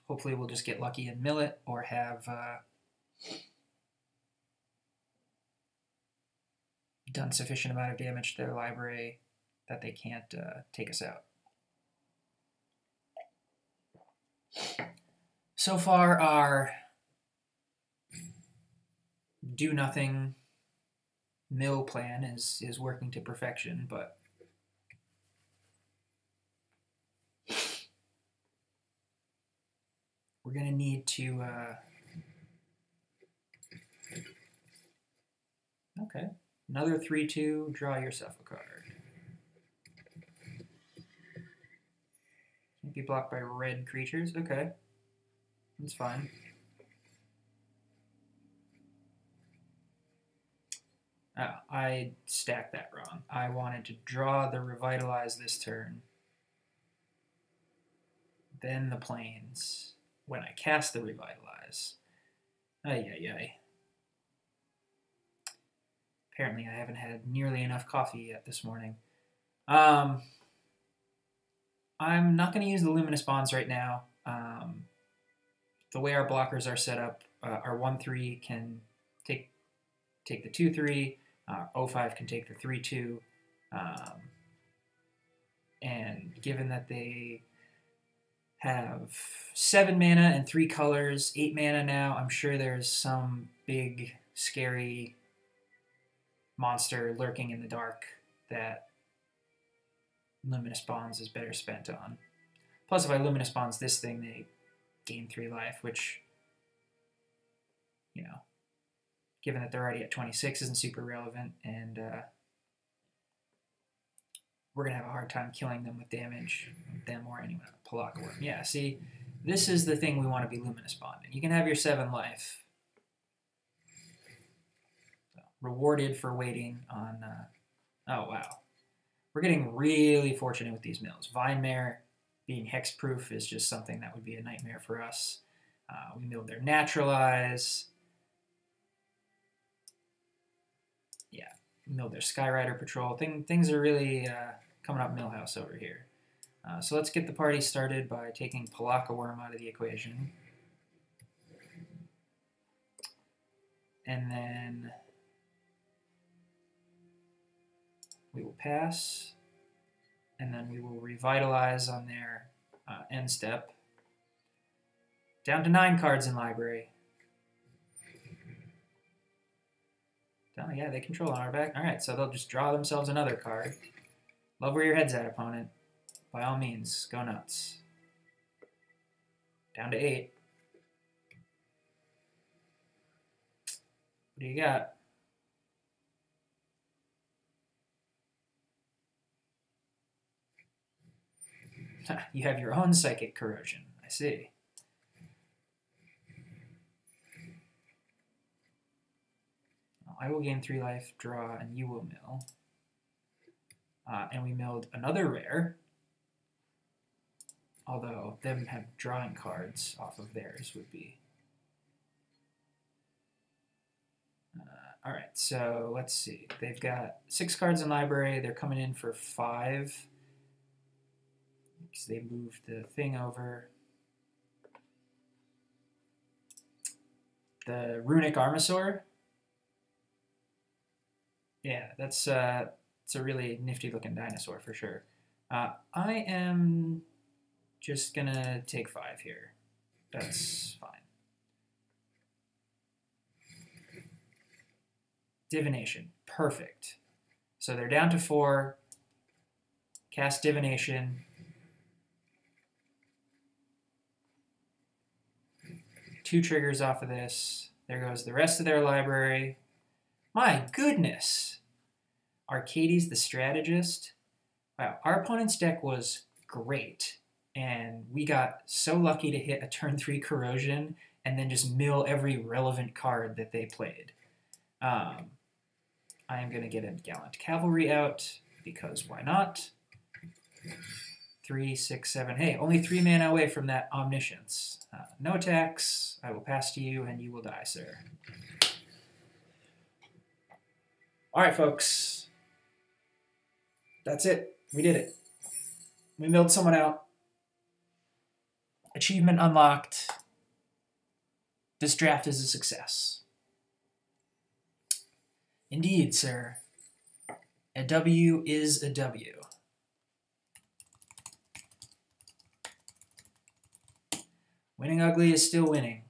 Hopefully we'll just get lucky and mill it, or have done sufficient amount of damage to their library that they can't take us out. So far, our do-nothing mill plan is working to perfection, but we're going to need to... Okay. Another 3-2, draw yourself a card. Can't be blocked by red creatures. Okay. That's fine. Oh, I stacked that wrong. I wanted to draw the Revitalize this turn, then the planes when I cast the Revitalize. Ay, ay, ay. Apparently I haven't had nearly enough coffee yet this morning. I'm not going to use the Luminous Bonds right now. The way our blockers are set up, our 1-3 can take the 2-3, O5 can take the 3/2. And given that they have 7 mana and 3 colors, 8 mana now, I'm sure there's some big, scary monster lurking in the dark that Luminous Bonds is better spent on. Plus, if I Luminous Bonds this thing, they gain 3 life, which, you know, given that they're already at 26, isn't super relevant, and we're going to have a hard time killing them with damage, them or anyone. Palaka Worm. Yeah, see, this is the thing we want to be Luminous Bonding. You can have your 7 life. So, rewarded for waiting on... oh, wow. We're getting really fortunate with these mills. Vinemare being hexproof is just something that would be a nightmare for us. We milled their Naturalize. Yeah, milled their Skyrider Patrol. Things are really coming up Millhouse over here. So let's get the party started by taking Palaka Worm out of the equation. And then we will pass, and then we will revitalize on their end step. Down to 9 cards in library. Oh yeah, they control on our back. All right, so they'll just draw themselves another card. Love where your head's at, opponent. By all means, go nuts. Down to 8. What do you got? You have your own Psychic Corrosion. I see. I will gain 3 life, draw, and you will mill. And we milled another rare. Although them have drawing cards off of theirs would be... Alright, so let's see. They've got 6 cards in library. They're coming in for 5. Because they moved the thing over. The Runic Armasaur. Yeah, it's a really nifty looking dinosaur for sure. I am just gonna take 5 here. That's fine. Divination, perfect. So they're down to 4. Cast Divination. Two triggers off of this. There goes the rest of their library. My goodness! Arcades the Strategist. Wow, our opponent's deck was great, and we got so lucky to hit a turn 3 Corrosion and then just mill every relevant card that they played. I am going to get a Gallant Cavalry out, because why not? 3, 6, 7. Hey, only 3 mana away from that Omniscience. No attacks. I will pass to you, and you will die, sir. All right, folks. That's it. We did it. We milled someone out. Achievement unlocked. This draft is a success. Indeed, sir. A W is a W. Winning ugly is still winning.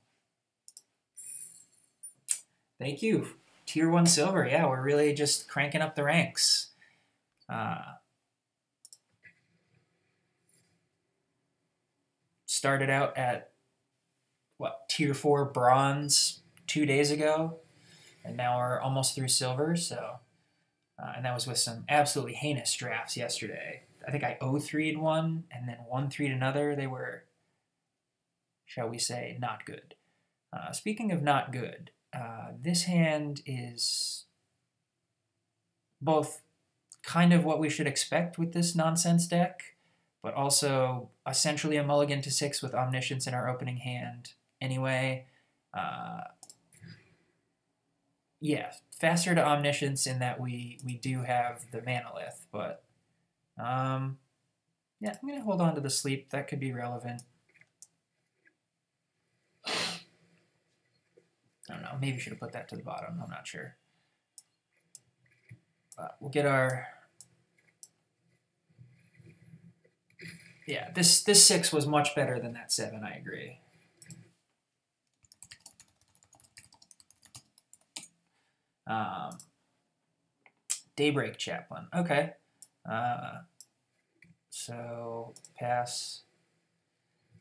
Thank you. Tier 1 silver. Yeah, we're really just cranking up the ranks. Started out at, what, Tier 4 bronze 2 days ago, and now we're almost through silver, so... and that was with some absolutely heinous drafts yesterday. I think I 0-3'd one, and then 1-3'd another. They were, shall we say, not good. Speaking of not good, this hand is both kind of what we should expect with this nonsense deck, but also essentially a mulligan to 6 with Omniscience in our opening hand anyway. Yeah, faster to Omniscience in that we do have the Manolith, but yeah, I'm going to hold on to the Sleep. That could be relevant. I don't know, maybe should have put that to the bottom. I'm not sure. we'll get our... Yeah, this 6 was much better than that 7, I agree. Daybreak Chaplain. Okay. So pass.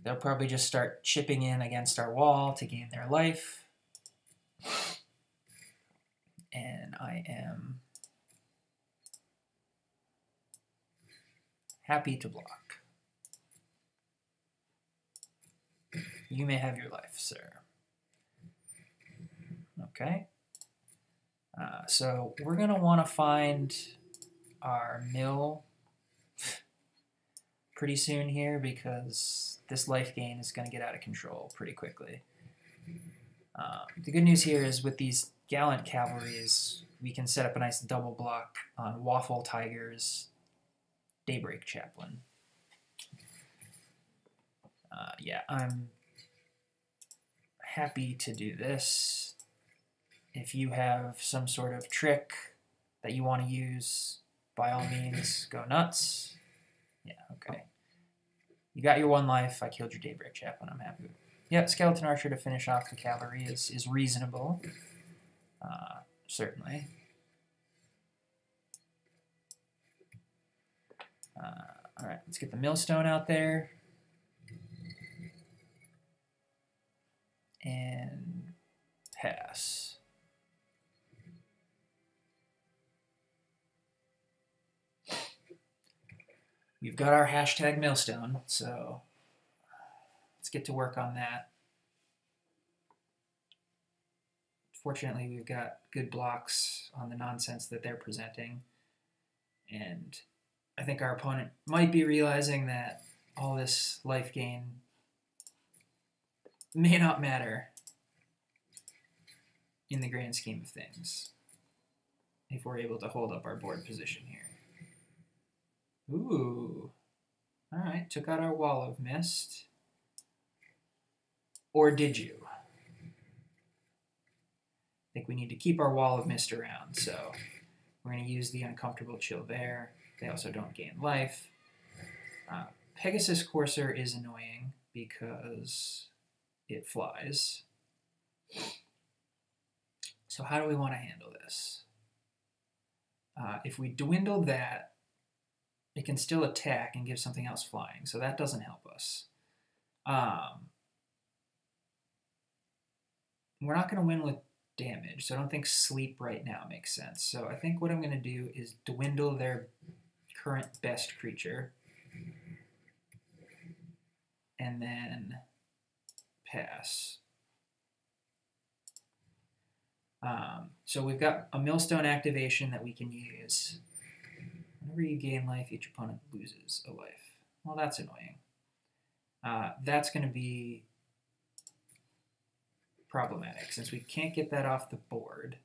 They'll probably just start chipping in against our wall to gain their life. And I am happy to block. You may have your life, sir. Okay. So we're going to want to find our mill pretty soon here because this life gain is going to get out of control pretty quickly. The good news here is with these Gallant Cavalries, we can set up a nice double block on Waffle Tiger's Daybreak Chaplain. Yeah, I'm happy to do this. If you have some sort of trick that you want to use, by all means, go nuts. Yeah, okay. You got your 1 life. I killed your Daybreak Chaplain. I'm happy with it. Yeah, Skeleton Archer to finish off the cavalry is reasonable. Certainly. All right, let's get the millstone out there. And pass. We've got our hashtag millstone, so let's get to work on that. Fortunately, we've got good blocks on the nonsense that they're presenting. And I think our opponent might be realizing that all this life gain may not matter in the grand scheme of things if we're able to hold up our board position here. Ooh. All right, took out our Wall of Mist. Or did you? I think we need to keep our Wall of Mist around, so we're going to use the Uncomfortable Chill there. They also don't gain life. Pegasus Courser is annoying because it flies. So how do we want to handle this? If we dwindle that, it can still attack and give something else flying, so that doesn't help us. We're not going to win with damage, so I don't think sleep right now makes sense. So I think what I'm going to do is dwindle their current best creature, and then pass. So we've got a Millstone activation that we can use. Whenever you gain life, each opponent loses a life. Well, that's annoying. That's going to be problematic since we can't get that off the board.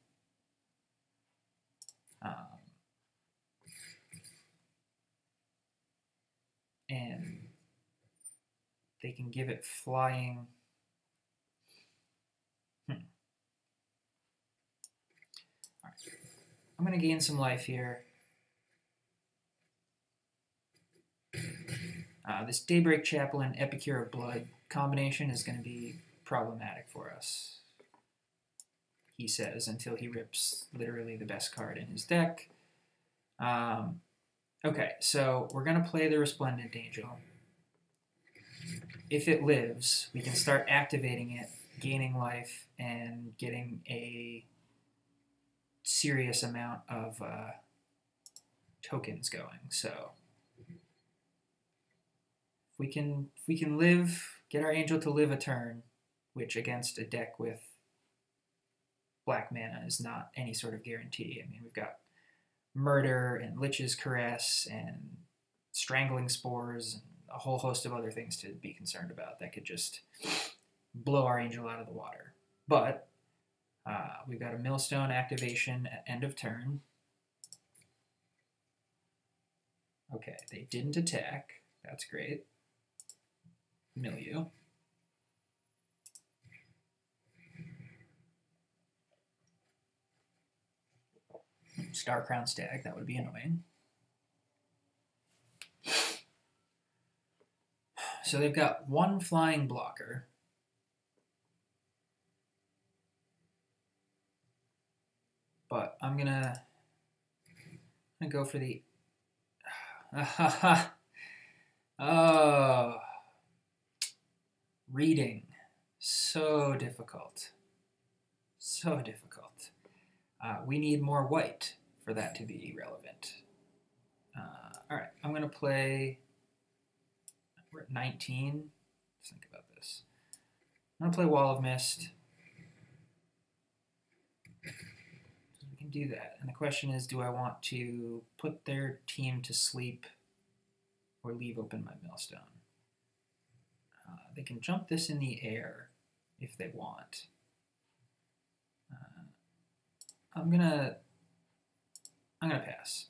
And they can give it flying. All right. I'm going to gain some life here. This Daybreak Chaplain, Epicure of Blood combination is going to be problematic for us, he says, until he rips literally the best card in his deck. Okay, so we're going to play the Resplendent Angel. If it lives, we can start activating it, gaining life, and getting a serious amount of tokens going. So if we can live, get our angel to live a turn, which against a deck with black mana is not any sort of guarantee. I mean, we've got Murder and Lich's Caress and Strangling Spores and a whole host of other things to be concerned about that could just blow our angel out of the water. But we've got a Millstone activation at end of turn. Okay, they didn't attack. That's great. Milieu. Star Crown Stag, that would be annoying. So they've got one flying blocker. But I'm gonna go for the... Oh, reading. So difficult. So difficult. We need more white for that to be relevant. All right, I'm going to play... We're at 19. Let's think about this. I'm going to play Wall of Mist. We can do that. And the question is, do I want to put their team to sleep or leave open my Millstone? They can jump this in the air if they want. I'm gonna pass.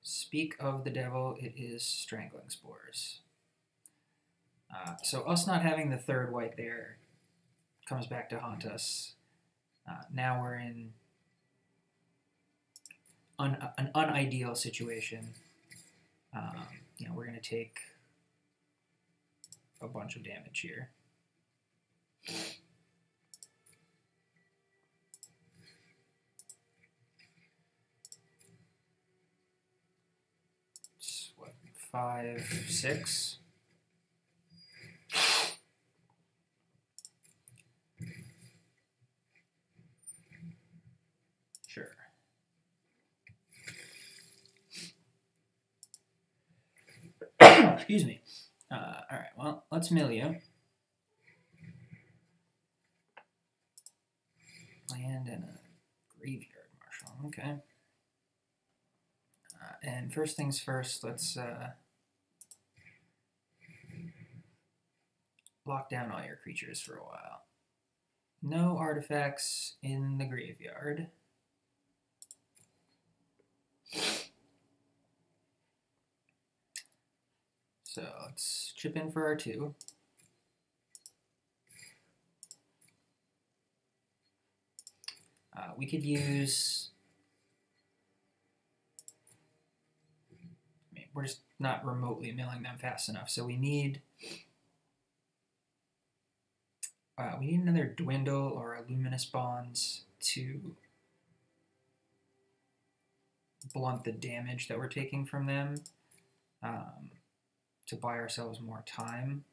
Speak of the devil, it is Strangling Spores. So us not having the third white there comes back to haunt us. Now we're in an unideal situation. You know, we're going to take a bunch of damage here. It's what, 5, 6? Sure. Excuse me. All right, well, let's mill you. Land in a graveyard, Marshall. Okay. And first things first, let's lock down all your creatures for a while. No artifacts in the graveyard. So let's chip in for our 2. We could use... I mean, we're just not remotely milling them fast enough, so we need another Dwindle or a Luminous Bonds to blunt the damage that we're taking from them, to buy ourselves more time.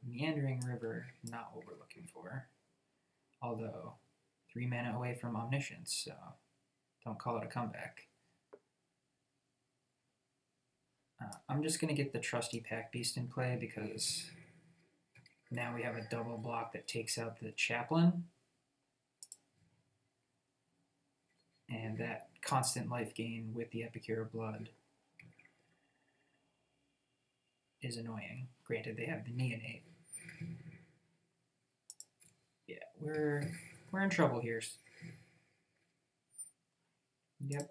Meandering River, not what we're looking for. Although, 3 mana away from Omniscience, so don't call it a comeback. I'm just going to get the trusty Pack Beast in play because now we have a double block that takes out the Chaplain. And that constant life gain with the Epicure of Blood is annoying. Granted, they have the Neonate. Yeah, we're in trouble here. Yep.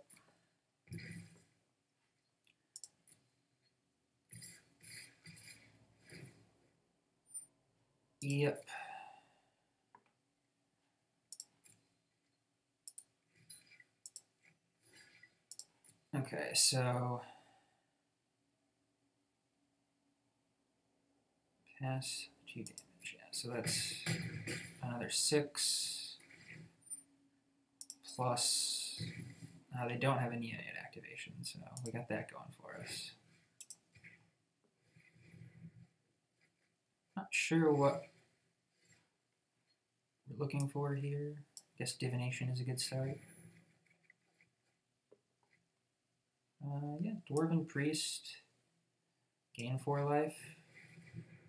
Yep. Okay, so pass 2 damage. Yeah, so that's another 6 plus. They don't have a Neonate activation, so we got that going for us. Not sure what we're looking for here. I guess Divination is a good start. Yeah, Dwarven Priest, gain 4 life.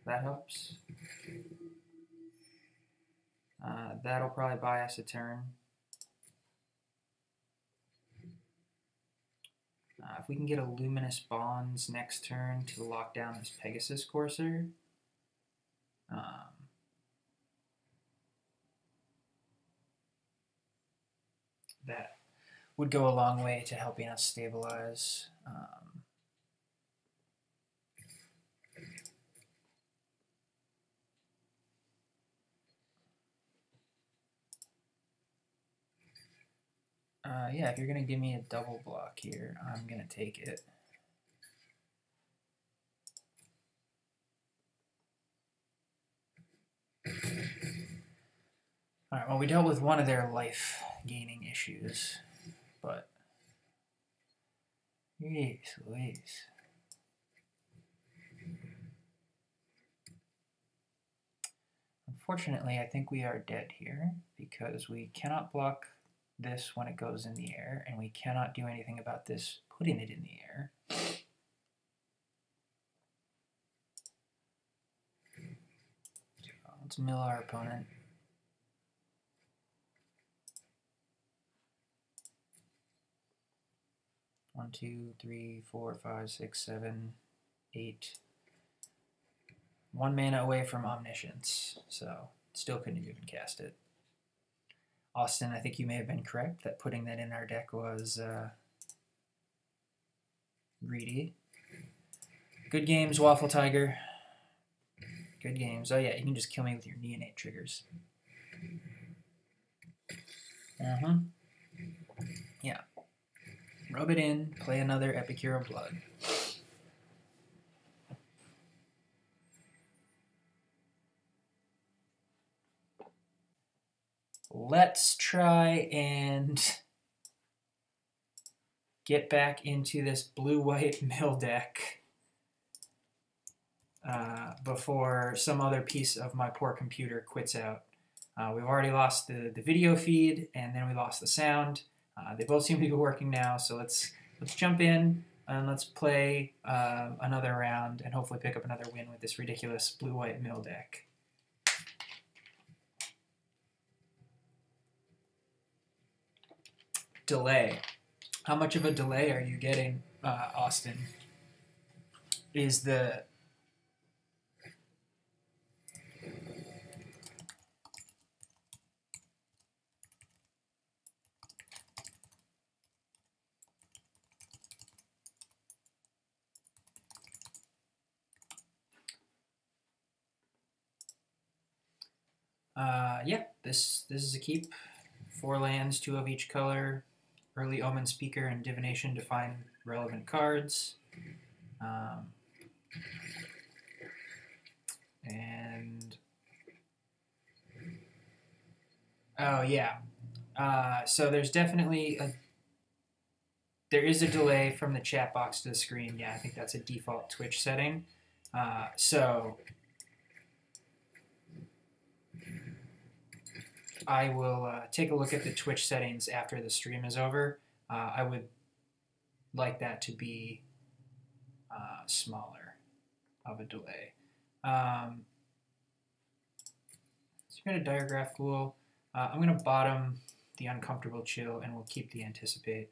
That helps. That'll probably buy us a turn. If we can get a Luminous Bonds next turn to lock down this Pegasus Courser, That would go a long way to helping us stabilize. Yeah, if you're going to give me a double block here, I'm going to take it. Alright, well, we dealt with one of their life-gaining issues, but... Jeez Louise. Unfortunately, I think we are dead here, because we cannot block this when it goes in the air, and we cannot do anything about this putting it in the air. So let's mill our opponent. One, two, three, 4, 5, 6, 7, 8. 1 mana away from Omniscience, so still couldn't even cast it. Austin, I think you may have been correct that putting that in our deck was greedy. Good games, Waffle Tiger. Good games. Oh yeah, you can just kill me with your neonate triggers. Yeah. Rub it in, play another Epicure of Blood. Let's try and get back into this blue-white mill deck before some other piece of my poor computer quits out. We've already lost the video feed, and then we lost the sound. They both seem to be working now, so let's jump in and let's play another round and hopefully pick up another win with this ridiculous blue-white mill deck. Delay. How much of a delay are you getting, Austin? Is the... yeah, this is a keep. 4 lands, 2 of each color. Early Omen Speaker and Divination to find relevant cards. And... oh, yeah. So there's definitely there is a delay from the chat box to the screen. Yeah, I think that's a default Twitch setting. So I will take a look at the Twitch settings after the stream is over. I would like that to be smaller of a delay. So you're going to Diregraph Fool. I'm going to bottom the Uncomfortable Chill, and we'll keep the Anticipate.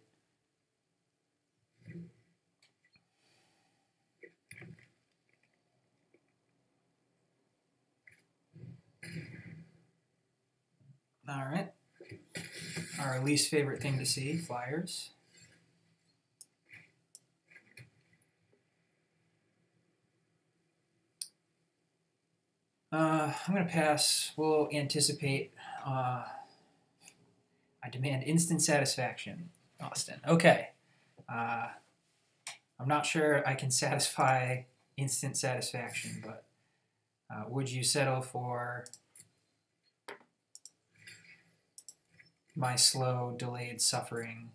All right. Our least favorite thing to see, Flyers. I'm going to pass. We'll anticipate. I demand instant satisfaction, Austin. Okay. I'm not sure I can satisfy instant satisfaction, but would you settle for my slow, delayed suffering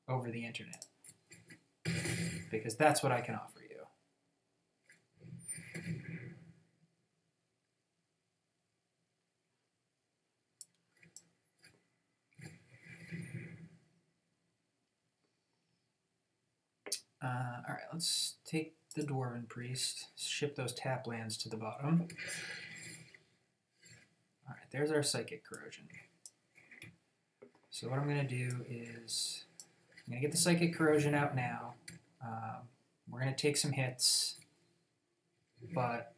over the internet? Because that's what I can offer you. Alright, let's take the Dwarven Priest, ship those tap lands to the bottom. Alright, there's our Psychic Corrosion. So what I'm going to do is, I'm going to get the Psychic Corrosion out now. We're going to take some hits, but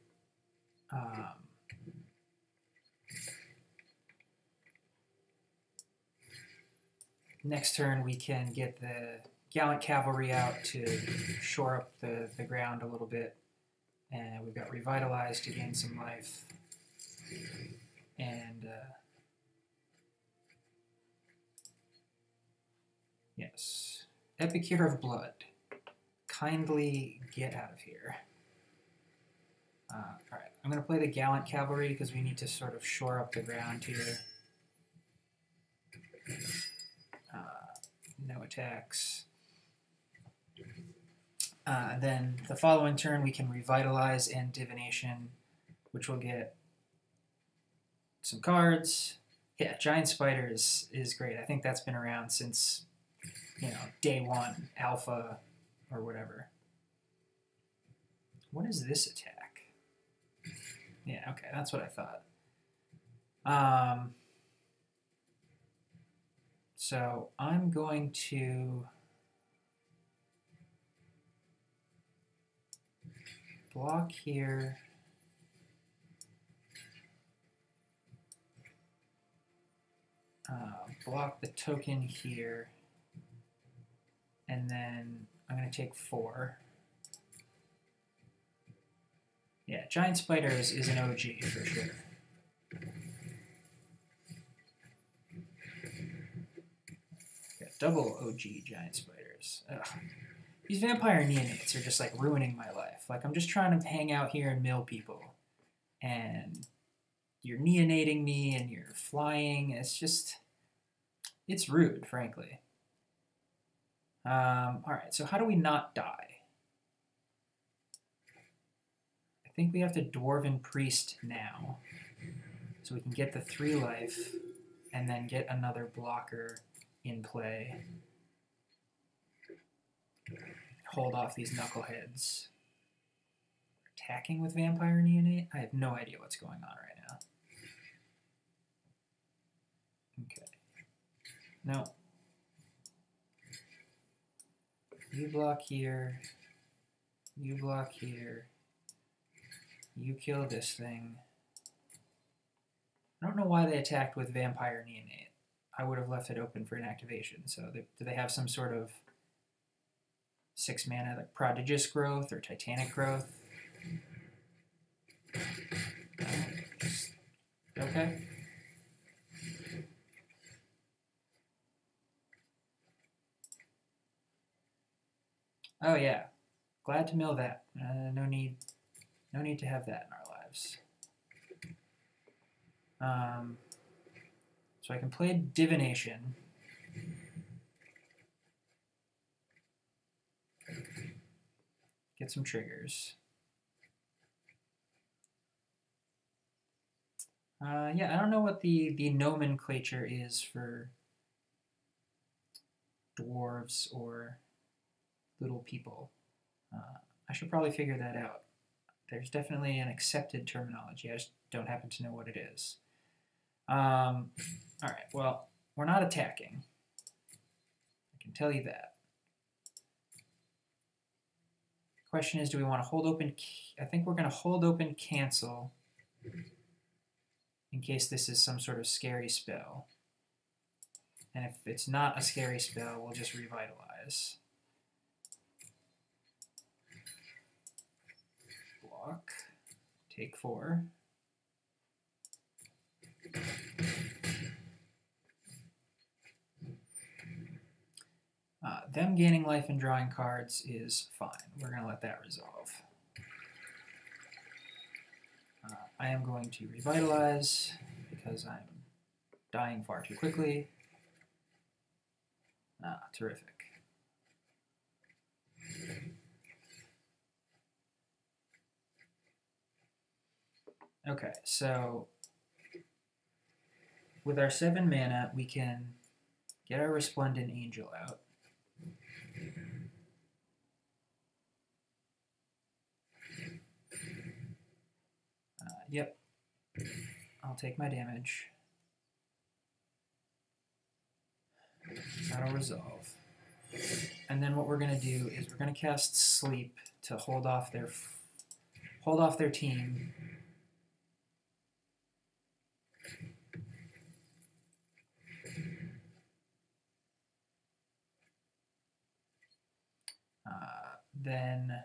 Next turn, we can get the Gallant Cavalry out to shore up the ground a little bit. And we've got Revitalize to gain some life. And, yes. Epicure of Blood. Kindly get out of here. Alright, I'm going to play the Gallant Cavalry because we need to sort of shore up the ground here. No attacks. Then the following turn we can Revitalize and Divination, which will get some cards. Yeah, Giant Spider is great. I think that's been around since, you know, day one, alpha, or whatever. What is this attack? Yeah, okay, that's what I thought. So I'm going to block here. Block the token here. And then I'm going to take 4. Yeah, Giant Spider is an OG for sure. Got double OG Giant Spiders. Ugh. These vampire neonates are just like ruining my life. Like I'm just trying to hang out here and mill people. And you're neonating me and you're flying. It's just, it's rude, frankly. Alright, so how do we not die? I think we have to Dwarven Priest now. So we can get the 3 life and then get another blocker in play. Hold off these knuckleheads. Attacking with Vampire Neonate? I have no idea what's going on right now. Okay. No. You block here. You block here. You kill this thing. I don't know why they attacked with Vampire Neonate. I would have left it open for an activation. So do they have some sort of 6 mana, like Prodigious Growth or Titanic Growth? Okay. Oh yeah, glad to mill that. No need to have that in our lives. So I can play Divination. Get some triggers. Yeah, I don't know what the nomenclature is for dwarves or little people. I should probably figure that out. There's definitely an accepted terminology. I just don't happen to know what it is. Alright, well, we're not attacking. I can tell you that. The question is, do we want to hold open? I think we're going to hold open cancel in case this is some sort of scary spell. And if it's not a scary spell, we'll just Revitalize. Block. Take 4. Them gaining life and drawing cards is fine. We're going to let that resolve. I am going to Revitalize because I'm dying far too quickly. Terrific. Okay, so with our 7 mana, we can get our Resplendent Angel out. Yep, I'll take my damage. That'll resolve. And then what we're going to do is we're going to cast Sleep to hold off their team then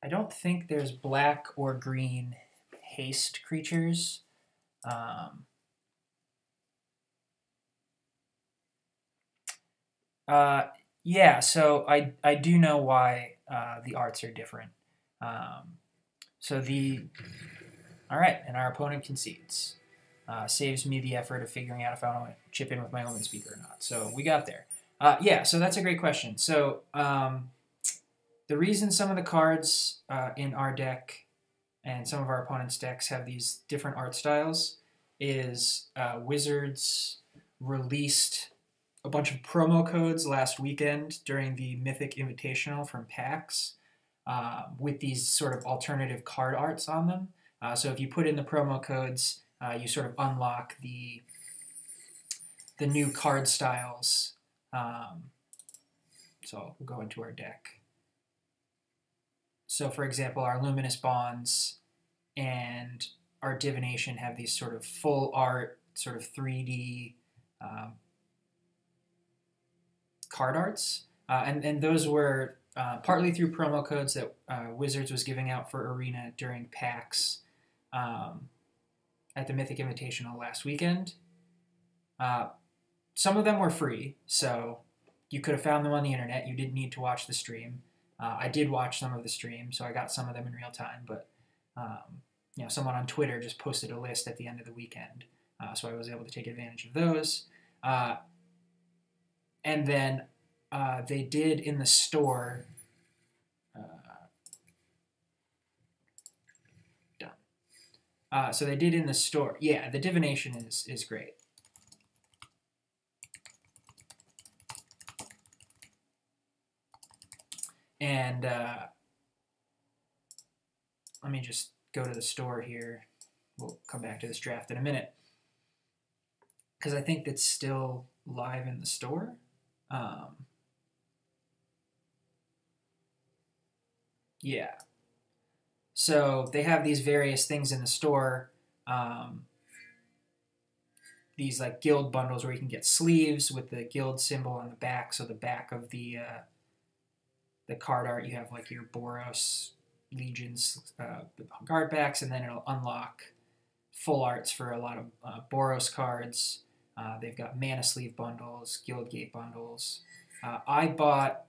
I don't think there's black or green haste creatures. Yeah, so I do know why the arts are different. So all right, and our opponent concedes. Saves me the effort of figuring out if I want to chip in with my omen speaker or not. So we got there. Yeah, so that's a great question. So the reason some of the cards in our deck and some of our opponent's decks have these different art styles is Wizards released a bunch of promo codes last weekend during the Mythic Invitational from PAX with these sort of alternative card arts on them. So if you put in the promo codes, you sort of unlock the new card styles. So we'll go into our deck. So for example, our Luminous Bonds and our Divination have these sort of full art, sort of 3D card arts. And those were partly through promo codes that Wizards was giving out for Arena during PAX at the Mythic Invitational last weekend. Some of them were free, so you could have found them on the internet. You didn't need to watch the stream. I did watch some of the stream, so I got some of them in real time, but you know, someone on Twitter just posted a list at the end of the weekend, so I was able to take advantage of those. And then they did in the store. Done. So they did in the store. Yeah, the Divination is great. And let me just go to the store here. We'll come back to this draft in a minute, because I think that's still live in the store. Yeah. So they have these various things in the store. These like guild bundles where you can get sleeves with the guild symbol on the back. So the back of the card art, you have like your Boros Legions card backs, and then it'll unlock full arts for a lot of Boros cards. They've got mana sleeve bundles, guild gate bundles. I bought,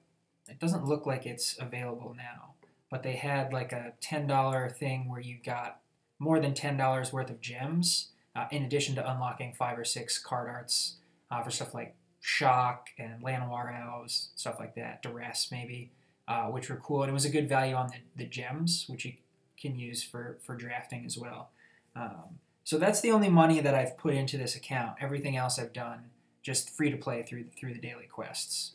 it doesn't look like it's available now, but they had like a $10 thing where you got more than $10 worth of gems, in addition to unlocking 5 or 6 card arts for stuff like Shock and Llanowar Elves, stuff like that, Duress maybe, which were cool. And it was a good value on the gems, which you can use for drafting as well. So that's the only money that I've put into this account. Everything else I've done just free to play through the daily quests.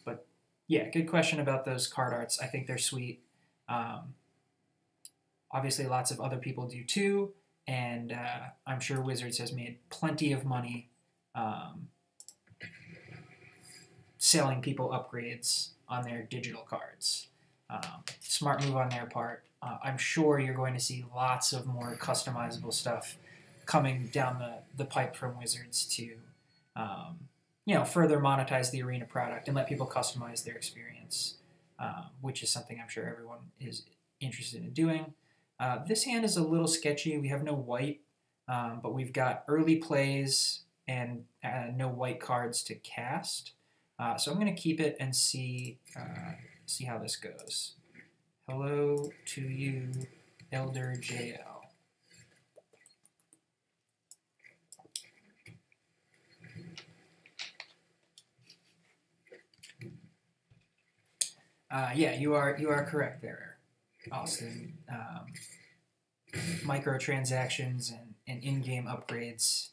But yeah, good question about those card arts. I think they're sweet. Obviously, lots of other people do too, and I'm sure Wizards has made plenty of money selling people upgrades on their digital cards. Smart move on their part. I'm sure you're going to see lots of more customizable stuff coming down the pipe from Wizards to, you know, further monetize the Arena product and let people customize their experience, which is something I'm sure everyone is interested in doing. This hand is a little sketchy. We have no white, but we've got early plays and no white cards to cast. So I'm going to keep it and see how this goes. Hello to you, Elder JL. Yeah, you are correct there, Austin. Microtransactions and in-game upgrades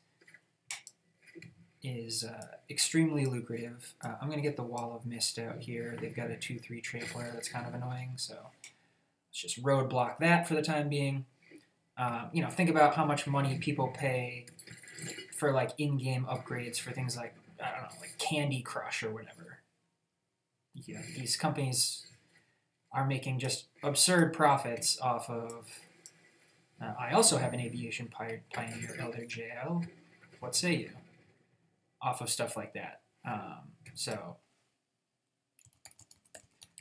is extremely lucrative. I'm going to get the Wall of Mist out here. They've got a 2/3 trampler that's kind of annoying, so let's just roadblock that for the time being. You know, think about how much money people pay for like in-game upgrades for things like, I don't know, like Candy Crush or whatever. Yeah, these companies are making just absurd profits off of... I also have an Aviation Pioneer, Elder JL. What say you? Off of stuff like that. So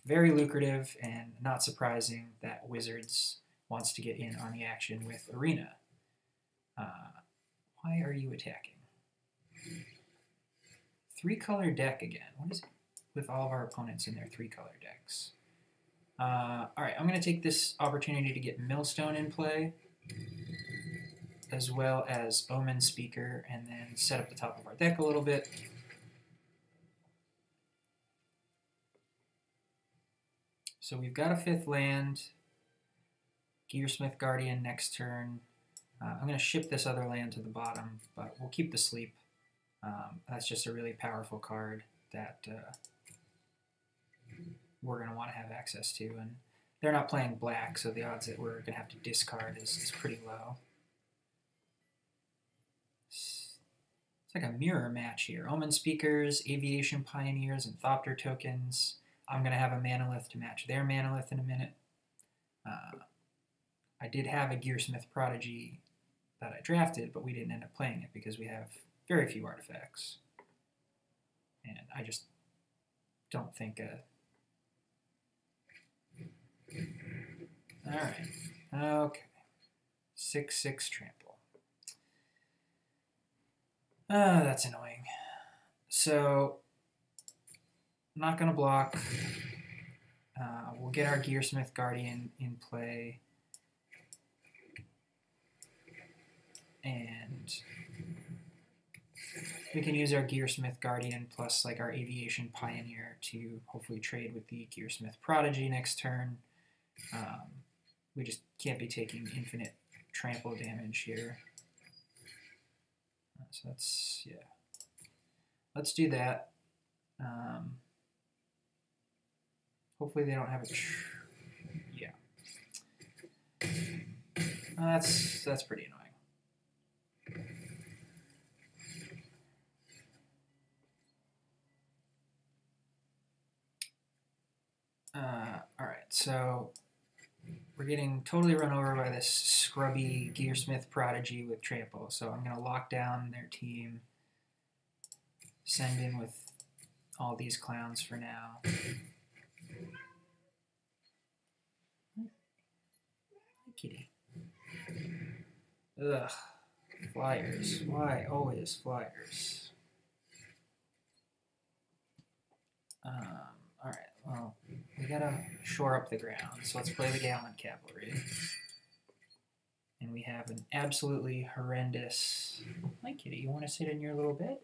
very lucrative, and not surprising that Wizards wants to get in on the action with Arena. Why are you attacking? 3-color deck again. What is it with all of our opponents in their 3-color decks? Alright, I'm going to take this opportunity to get Millstone in play, as well as Omen Speaker, and then set up the top of our deck a little bit. So we've got a 5th land, Gearsmith Guardian next turn. I'm going to ship this other land to the bottom, but we'll keep the sleep. That's just a really powerful card that we're going to want to have access to. And they're not playing black, so the odds that we're going to have to discard is pretty low. It's like a mirror match here. Omen Speakers, Aviation Pioneers, and Thopter tokens. I'm going to have a Manolith to match their Manolith in a minute. I did have a Gearsmith Prodigy that I drafted, but we didn't end up playing it because we have very few artifacts. And I just don't think Alright. Okay. 6/6 trample. That's annoying. So, not going to block. We'll get our Gearsmith Guardian in play. And we can use our Gearsmith Guardian plus like our Aviation Pioneer to hopefully trade with the Gearsmith Prodigy next turn. We just can't be taking infinite trample damage here. So that's, yeah. Let's do that. Hopefully they don't have a... yeah. That's pretty annoying. Alright, so we're getting totally run over by this scrubby Gearsmith Prodigy with trample, so I'm going to lock down their team, send in with all these clowns for now. Hi, kitty. Ugh, flyers. Why always flyers? Alright, well, we gotta shore up the ground, so let's play the Gallant Cavalry. And we have an absolutely horrendous... Hi, kitty, you want to sit in your little bed?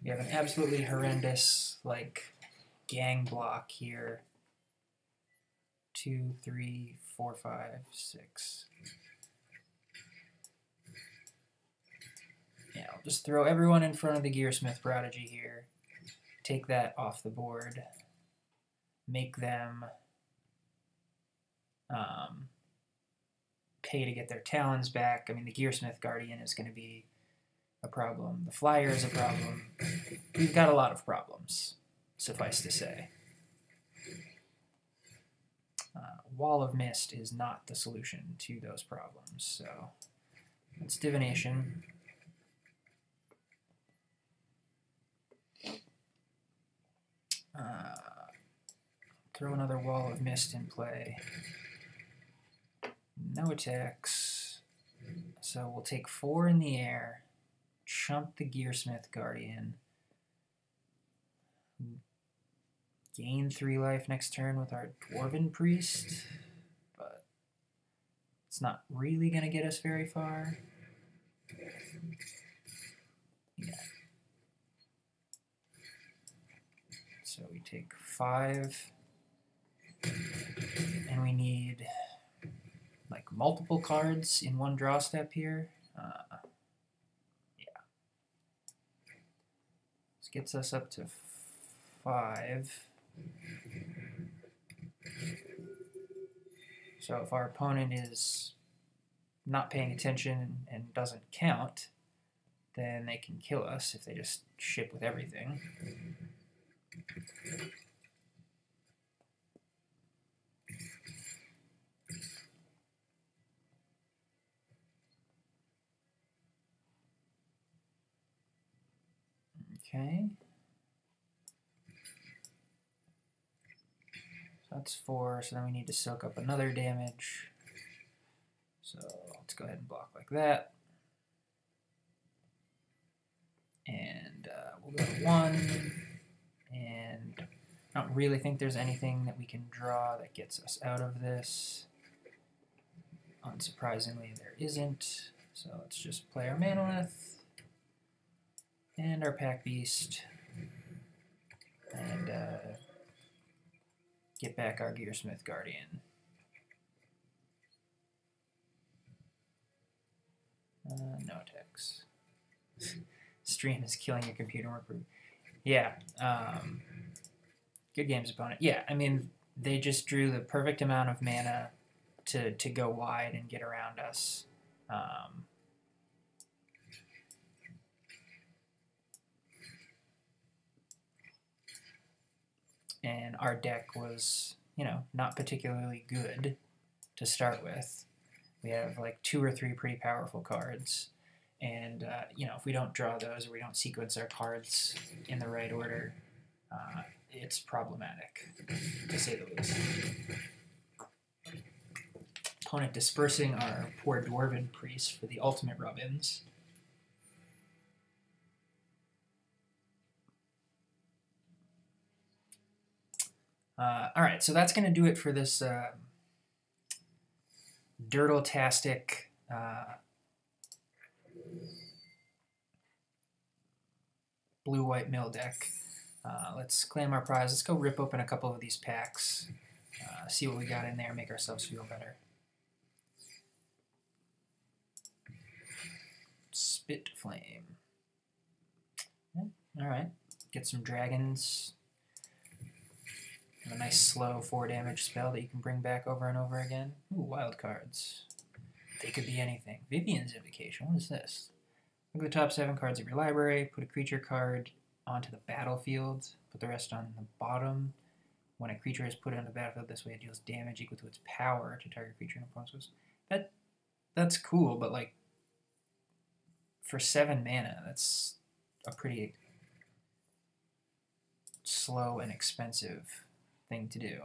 We have an absolutely horrendous, like, gang block here. 2, 3, 4, 5, 6. Yeah, I'll just throw everyone in front of the Gearsmith Prodigy here. Take that off the board. Make them pay to get their talons back. I mean, the Gearsmith Guardian is going to be a problem. The Flyer is a problem. We've got a lot of problems, suffice to say. Wall of Mist is not the solution to those problems, so it's Divination. Throw another Wall of Mist in play. No attacks. So we'll take 4 in the air, chump the Gearsmith Guardian, gain 3 life next turn with our Dwarven Priest, but it's not really going to get us very far. Yeah. So we take 5, and we need like multiple cards in one draw step here. Yeah. This gets us up to 5. So if our opponent is not paying attention and doesn't count, then they can kill us if they just ship with everything. Okay. So that's 4, so then we need to soak up another damage. So let's go ahead and block like that. And we'll go to 1. And I don't really think there's anything that we can draw that gets us out of this. Unsurprisingly, there isn't. So let's just play our Manolith and our Pack Beast and get back our Gearsmith Guardian. No text. Stream is killing your computer work. Yeah. Good games, opponent. Yeah, I mean, they just drew the perfect amount of mana to go wide and get around us. And our deck was, you know, not particularly good to start with. We have like 2 or 3 pretty powerful cards. And, you know, if we don't draw those or we don't sequence our cards in the right order, it's problematic, to say the least. Opponent dispersing our poor Dwarven Priest for the ultimate rub-ins. Alright, so that's going to do it for this Dirtle-tastic blue-white mill deck. Let's claim our prize. Let's go rip open a couple of these packs, see what we got in there, make ourselves feel better. Spit Flame. Alright, get some dragons. A nice slow 4 damage spell that you can bring back over and over again. Ooh, wild cards. They could be anything. Vivian's Invocation. What is this? Look at the top 7 cards of your library. Put a creature card onto the battlefield. Put the rest on the bottom. When a creature is put on the battlefield this way, it deals damage equal to its power to target creature and opponent's. That's cool, but like for 7 mana, that's a pretty slow and expensive thing to do.